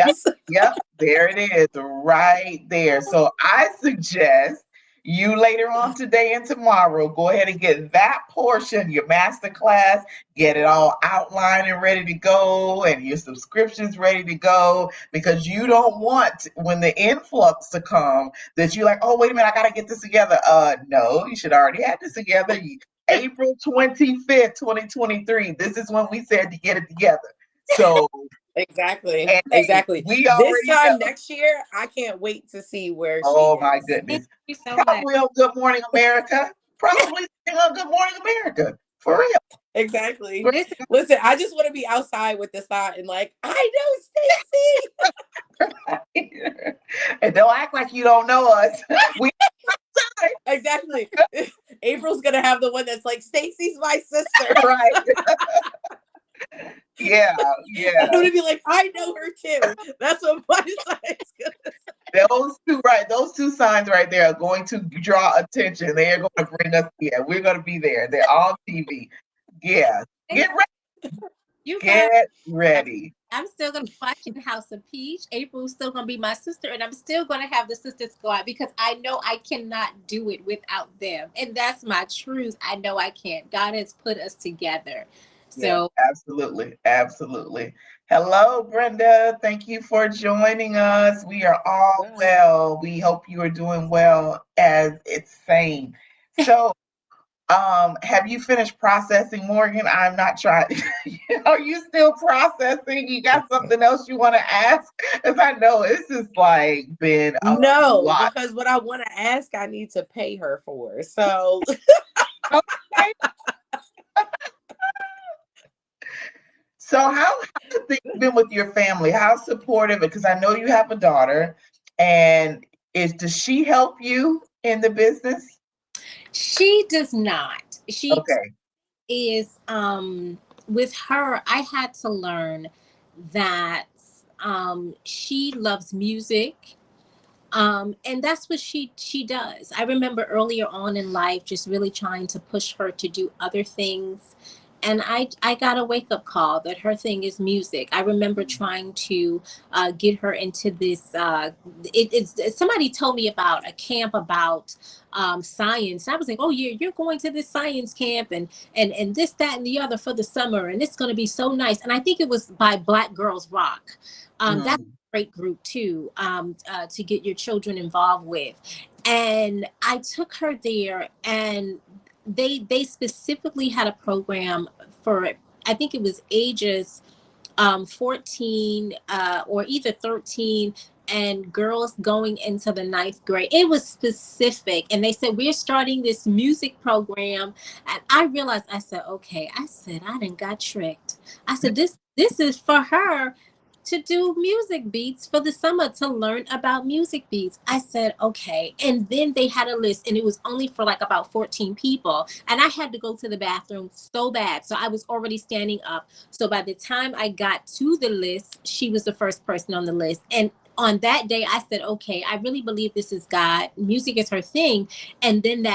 Yep, there it is, right there. So I suggest you later on today and tomorrow go ahead and get that portion, your master class, get it all outlined and ready to go, and your subscriptions ready to go, because you don't want, when the influx to come, that you're like, oh, wait a minute, I gotta get this together. No, you should already have this together. April 25th, 2023. This is when we said to get it together. So Exactly. and hey, Exactly. we This already time know. next year, I can't wait to see where she Oh my is. goodness. Thank you so much. Probably on Good Morning America. Probably on Good Morning America. For real. Exactly. Listen, Listen, I just want to be outside with the sign and like, I know Stacey. And don't act like you don't know us. We Exactly. April's gonna have the one that's like, Stacey's my sister. right. Yeah. I'm gonna be like, I know her too. That's what my sign's gonna say. Those two signs right there are going to draw attention. They are going to bring us. Yeah, we're going to be there. They're on TV. Yeah, get ready. you guys, Get ready. I'm still gonna be watching House of Peach. April's still gonna be my sister, and I'm still gonna have the Sister Squad because I know I cannot do it without them, and that's my truth. I know I can't. God has put us together. Yeah, So absolutely, absolutely. Hello, Brenda. Thank you for joining us. We are all well. We hope you are doing well as it's saying. So, have you finished processing, Morgan? I'm not trying. Are you still processing? You got something else you want to ask? Because I know this has like been a No, lot. because what I want to ask, I need to pay her for. So Okay. So how have things been with your family? How supportive? Because I know you have a daughter, and does she help you in the business? she does not. She Okay. is with her. I had to learn that she loves music. And that's what she does. I remember earlier on in life just really trying to push her to do other things, and I got a wake up call that her thing is music. I remember trying to get her into this. Somebody told me about a camp about science. I was like, oh yeah, you're going to this science camp and this, that, and the other for the summer, and it's going to be so nice. And I think it was by Black Girls Rock. That's Mm. great group too, to get your children involved with. And I took her there, and they specifically had a program for, I think it was ages 14 or either 13, and girls going into the ninth grade. It was specific, and they said we're starting this music program, and I realized, I said, okay, I said I done got tricked. I said this is for her to do music beats for the summer, to learn about music beats. I said, okay. And then they had a list, and it was only for like about 14 people. And I had to go to the bathroom so bad. So I was already standing up. So by the time I got to the list, she was the first person on the list. And on that day, I said, okay, I really believe this is God. Music is her thing. And then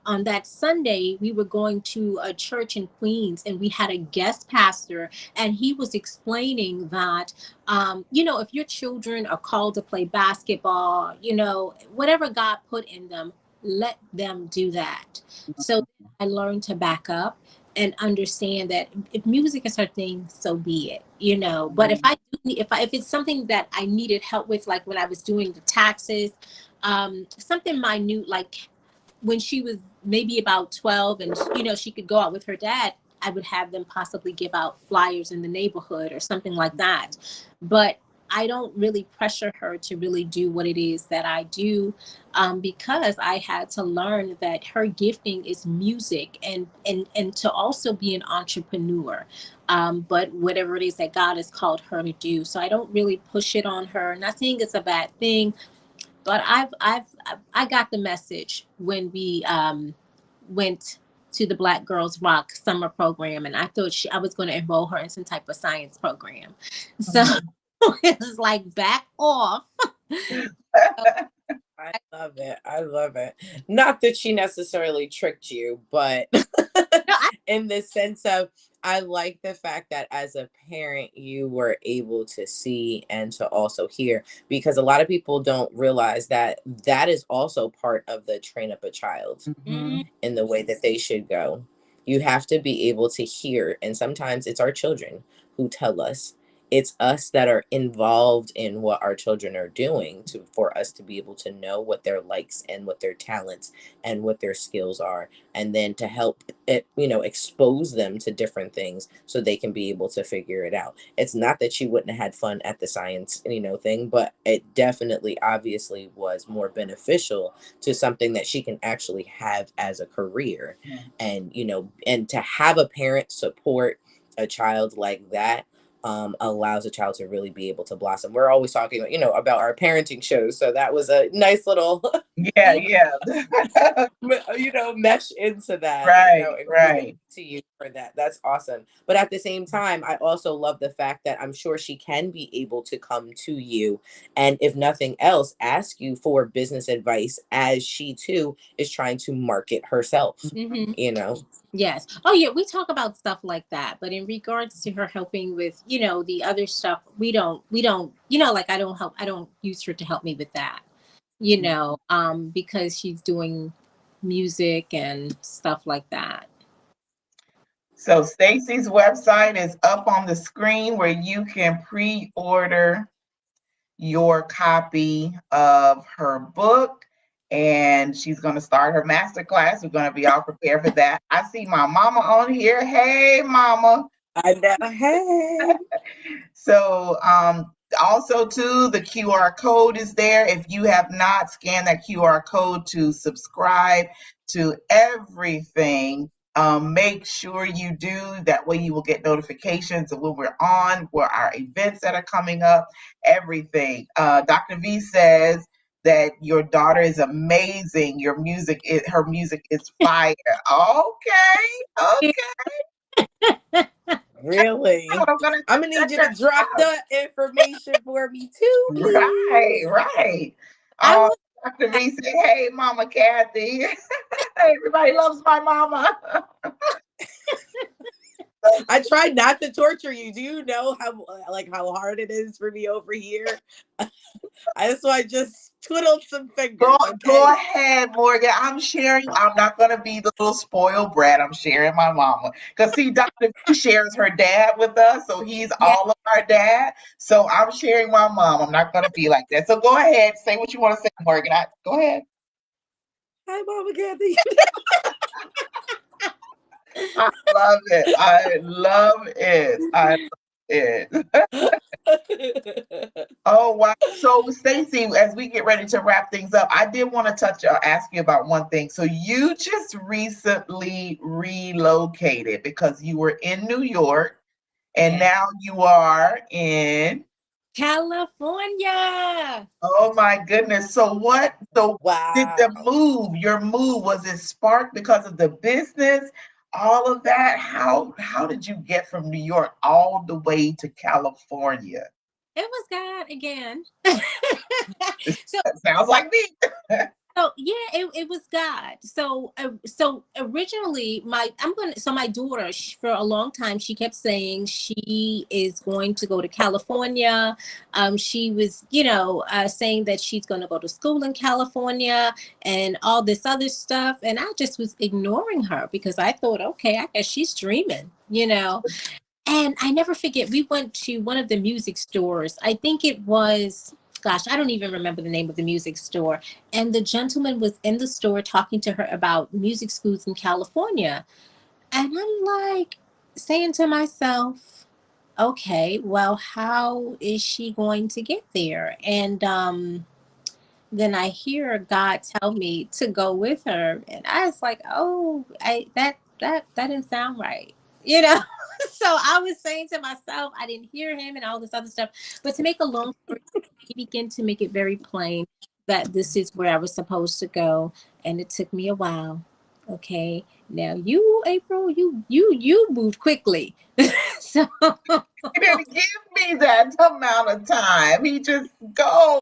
on that Sunday, we were going to a church in Queens, and we had a guest pastor, and he was explaining that if your children are called to play basketball, whatever God put in them, let them do that. So I learned to back up and understand that if music is her thing, so be it, you know. But if it's something that I needed help with, like when I was doing the taxes, something minute, like when she was maybe about 12 and, you know, she could go out with her dad, I would have them possibly give out flyers in the neighborhood or something like that. But I don't really pressure her to really do what it is that I do, because I had to learn that her gifting is music, and to also be an entrepreneur, but whatever it is that God has called her to do. So I don't really push it on her. Not saying it's a bad thing, but I got the message when we went to the Black Girls Rock summer program, and I thought I was going to enroll her in some type of science program. So it was like, back off. I love it. I love it. Not that she necessarily tricked you, but in the sense of, I like the fact that as a parent, you were able to see and to also hear, because a lot of people don't realize that that is also part of the train up a child in the way that they should go. You have to be able to hear. And sometimes it's our children who tell us. It's us that are involved in what our children are doing for us to be able to know what their likes and what their talents and what their skills are, and then to help it, expose them to different things so they can be able to figure it out. It's not that she wouldn't have had fun at the science, thing, but it definitely obviously was more beneficial to something that she can actually have as a career. And, and to have a parent support a child like that, allows a child to really be able to blossom. We're always talking, about our parenting shows. So that was a nice little, Yeah, yeah. mesh into that, Right, and right. to you for that. That's awesome. But at the same time, I also love the fact that I'm sure she can be able to come to you and, if nothing else, ask you for business advice as she too is trying to market herself, Yes. Oh, yeah. We talk about stuff like that, but in regards to her helping with, the other stuff, we don't, like I don't use her to help me with that, because she's doing music and stuff like that. So Stacey's website is up on the screen where you can pre-order your copy of her book. And she's going to start her masterclass. We're going to be all prepared for that. I see my mama on here. Hey, mama. I know. Hey. So also too, the QR code is there. If you have not scanned that QR code to subscribe to everything, make sure you do. That way you will get notifications of when we're on, for our events that are coming up, everything. Dr. V says that your daughter is amazing. Her music is fire. Okay. Really? I'm gonna need you to drop the information for me too, please. Right. I will. Dr. V said, hey, Mama Kathy. Everybody loves my mama. I tried not to torture you. Do you know how hard it is for me over here? I just twiddled some fingers. Go ahead, Morgan. I'm sharing. I'm not going to be the little spoiled brat. I'm sharing my mama. Because, see, Dr. V shares her dad with us, so he's all of our dad. So I'm sharing my mom. I'm not going to be like that. So go ahead. Say what you want to say, Morgan. Go ahead. Hi, Mama Kathy. I love it. I love it. Oh, wow. So, Stacey, as we get ready to wrap things up, I did want to ask you about one thing. So, you just recently relocated because you were in New York and now you are in California. Oh my goodness. So Wow. did your move, was it sparked because of the business? All of that? How did you get from New York all the way to California? It was God again. So Sounds like me. So yeah, it was God. So originally my daughter, for a long time, she kept saying she is going to go to California. She was, saying that she's going to go to school in California and all this other stuff. And I just was ignoring her because I thought, okay, I guess she's dreaming, And I never forget, we went to one of the music stores. I think it was, gosh, I don't even remember the name of the music store. And the gentleman was in the store talking to her about music schools in California. And I'm like saying to myself, okay, well, how is she going to get there? And then I hear God tell me to go with her. And I was like, oh, that didn't sound right. So I was saying to myself, I didn't hear him and all this other stuff. But to make a long story, he began to make it very plain that this is where I was supposed to go. And it took me a while. Okay. Now you, April, you moved quickly. So He didn't give me that amount of time. He just go.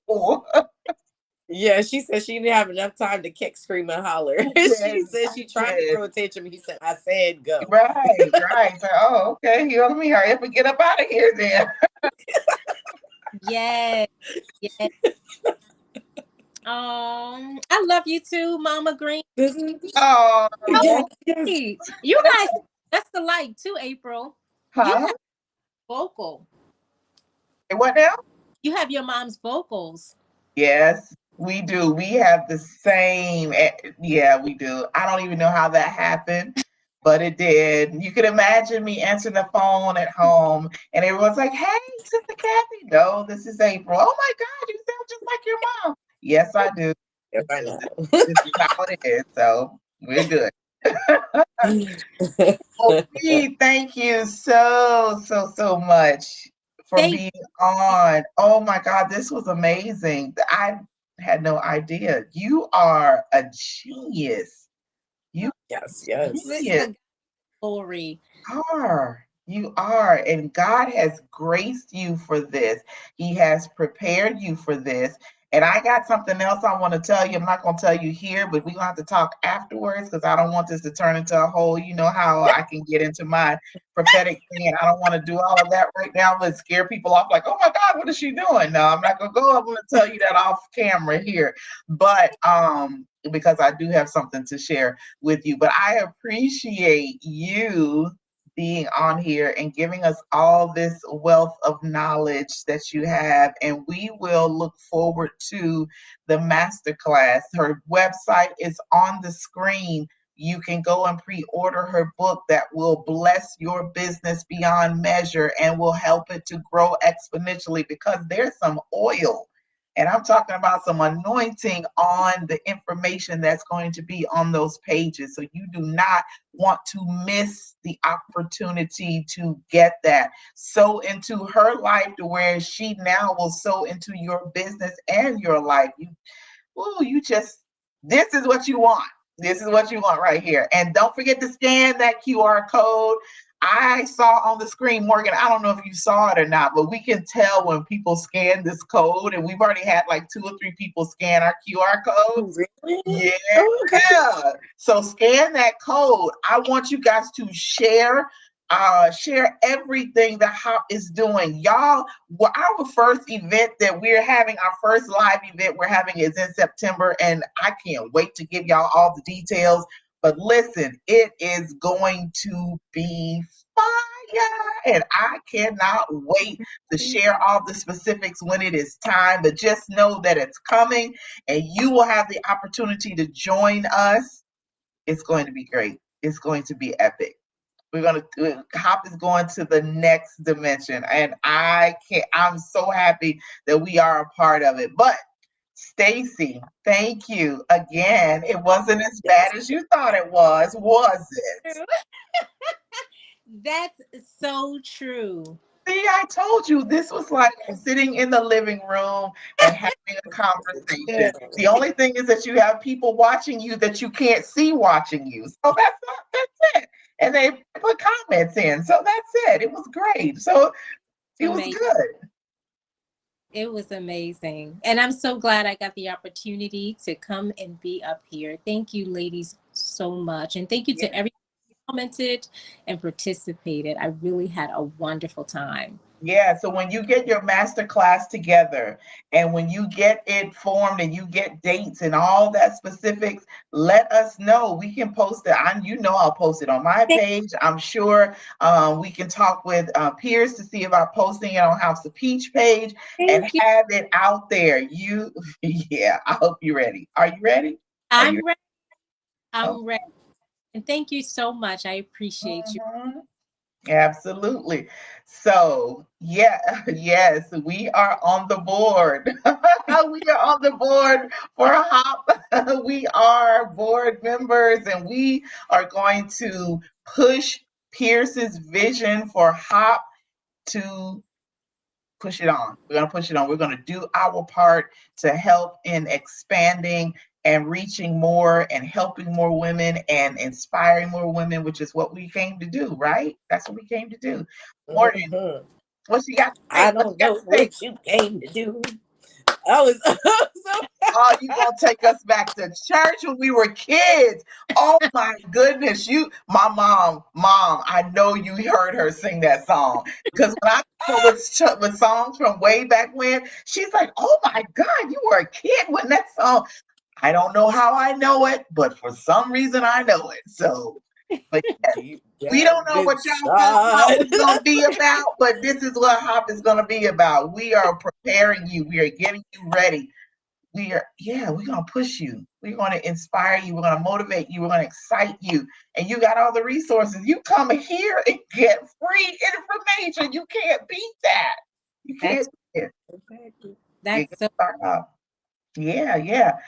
Yeah, she said she didn't have enough time to kick, scream, and holler. She said she tried to throw a tantrum. He said, I said go. Right. So, okay. Here, let me hurry up and get up out of here then. yes. I love you too, Mama Green. Oh, Yes. You guys, that's the like too, April. You huh? have vocal. What now? You have your mom's vocals. Yes, we do. We have the same. Yeah, we do. I don't even know how that happened, but it did. You could imagine me answering the phone at home, and everyone's like, "Hey, Sister Kathy." No, this is April. Oh my God, you sound just like your mom. Yes, I do. If I So know. this is how it is. So we're good. Well, we thank you so much for Thank being on. Oh my God, this was amazing. I had no idea. You are a genius. You Yes. genius you, Glory. are. You are. And God has graced you for this. He has prepared you for this. And I got something else I want to tell you. I'm not going to tell you here, but we're going to have to talk afterwards because I don't want this to turn into a whole, how I can get into my prophetic thing. And I don't want to do all of that right now, but scare people off like, oh my God, what is she doing? No, I'm not going to go. I'm going to tell you that off camera here. But because I do have something to share with you. But I appreciate you being on here and giving us all this wealth of knowledge that you have. And we will look forward to the masterclass. Her website is on the screen. You can go and pre-order her book that will bless your business beyond measure and will help it to grow exponentially because there's some oil. And I'm talking about some anointing on the information that's going to be on those pages. So you do not want to miss the opportunity to get that. Sow into her life to where she now will sow into your business and your life. This is what you want. This is what you want right here. And don't forget to scan that QR code. I saw on the screen, Morgan, I don't know if you saw it or not, but we can tell when people scan this code, and we've already had like 2 or 3 people scan our QR code. Really? Yeah. Oh, okay. So scan that code. I want you guys to share everything that Hop is doing. Y'all, our first event that we're having, our first live event we're having is in September, and I can't wait to give y'all all the details. But listen, it is going to be fire, and I cannot wait to share all the specifics when it is time. But just know that it's coming, and you will have the opportunity to join us. It's going to be great. It's going to be epic. Hop is going to the next dimension, and I'm so happy that we are a part of it. But Stacey, thank you again. It wasn't as bad as you thought it was it? That's so true. See, I told you this was like sitting in the living room and having a conversation. The only thing is that you have people watching you that you can't see watching you. So that's it. And they put comments in. So that's it. It was great. So it was Amazing. good. It was amazing. And I'm so glad I got the opportunity to come and be up here. Thank you, ladies, so much. And thank you to everyone who commented and participated. I really had a wonderful time. Yeah, so when you get your master class together and when you get it formed and you get dates and all that specifics, let us know. We can post it. I'll post it on my page. I'm sure we can talk with peers to see about posting it on House of Peach page and Thank you. have it out there. Yeah, I hope you're ready. Are you ready? I'm ready. Oh. I'm ready. And thank you so much. I appreciate you. Absolutely. So, yes, we are on the board. We are on the board for HOP. We are board members, and we are going to push Pierce's vision for HOP to push it on. We're going to push it on. We're going to do our part to help in expanding and reaching more and helping more women and inspiring more women, which is what we came to do, right? That's what we came to do. Morgan, Mm-hmm. what you got to say? I don't know what you came to do. I was so. Oh, you gonna take us back to church when we were kids? Oh my goodness, my mom. I know you heard her sing that song because when I come with songs from way back when, she's like, "Oh my God, you were a kid when that song." I don't know how I know it, but for some reason I know it. So, but yes, we don't know what y'all thought was going to be about, but this is what HOP is going to be about. We are preparing you. We are getting you ready. We're going to push you. We're going to inspire you. We're going to motivate you. We're going to excite you. And you got all the resources. You come here and get free information. You can't beat that. You can't beat it. Exactly. That's so. Yeah.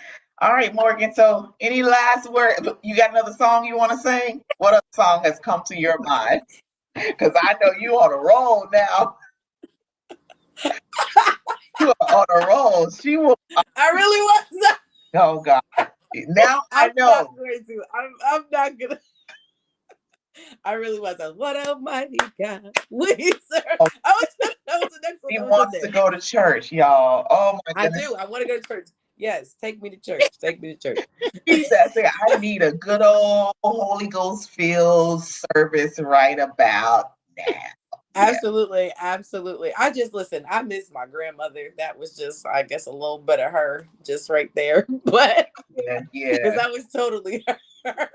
All right, Morgan. So any last word? You got another song you want to sing? What other song has come to your mind? Because I know you on a roll now. You are on a roll. She will. I really was. Oh God. Now I know. I'm not gonna. I really was. What almighty God we serve. Oh, that was the next one. He wants to go to church, y'all. Oh my goodness. I do. I want to go to church. Yes, take me to church. Take me to church. He said, I need a good old Holy Ghost filled service right about now. Absolutely. I just listen. I miss my grandmother. That was just, I guess, a little bit of her just right there. But because that was totally her.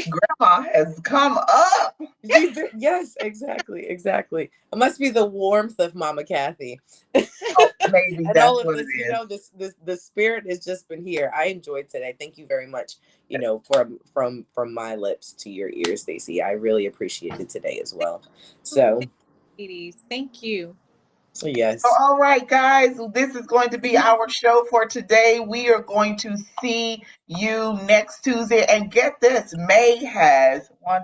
Grandma has come up. Yes, exactly. It must be the warmth of Mama Kathy. Oh, maybe and that's all of what this, it is. the spirit has just been here. I enjoyed today. Thank you very much. From my lips to your ears, Stacey. I really appreciated today as well. So, ladies, thank you. Yes. So, all right, guys, this is going to be our show for today. We are going to see you next Tuesday. And get this, May has 5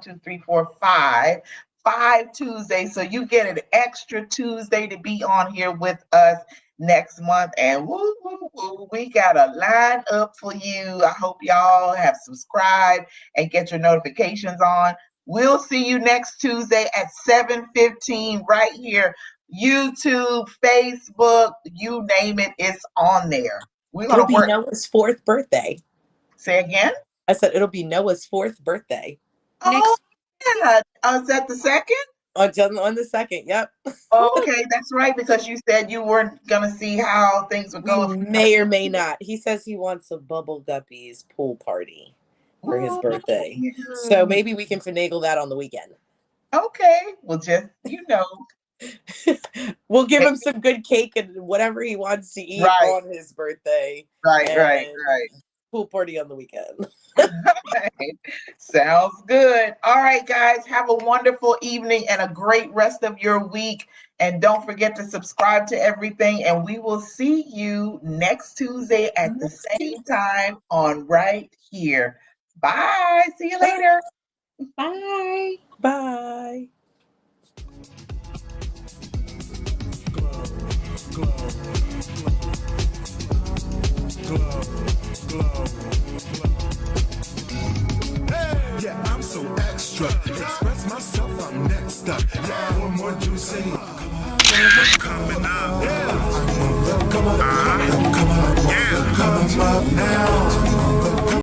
Tuesdays. So you get an extra Tuesday to be on here with us next month. And we got a line up for you. I hope y'all have subscribed and get your notifications on. We'll see you next Tuesday at 7:15 right here. YouTube, Facebook, you name it, it's on there. It'll be Noah's 4th birthday. Say again? I said it'll be Noah's 4th birthday. Oh, yeah. Is that the 2nd? On the 2nd, yep. Oh, okay, that's right, because you said you weren't going to see how things would go. We may or may not. He says he wants a Bubble Guppies pool party for his birthday. Yeah. So maybe we can finagle that on the weekend. Okay, well, we'll give him some good cake and whatever he wants to eat on his birthday. Right. Pool party on the weekend. Right. Sounds good. All right, guys, have a wonderful evening and a great rest of your week. And don't forget to subscribe to everything. And we will see you next Tuesday at the same time on right here. Bye. See you later. Bye. Bye. Yeah, I'm so extra. Express myself, I'm next up. Yeah, more juice. say? Coming up. Yeah. Come on up now.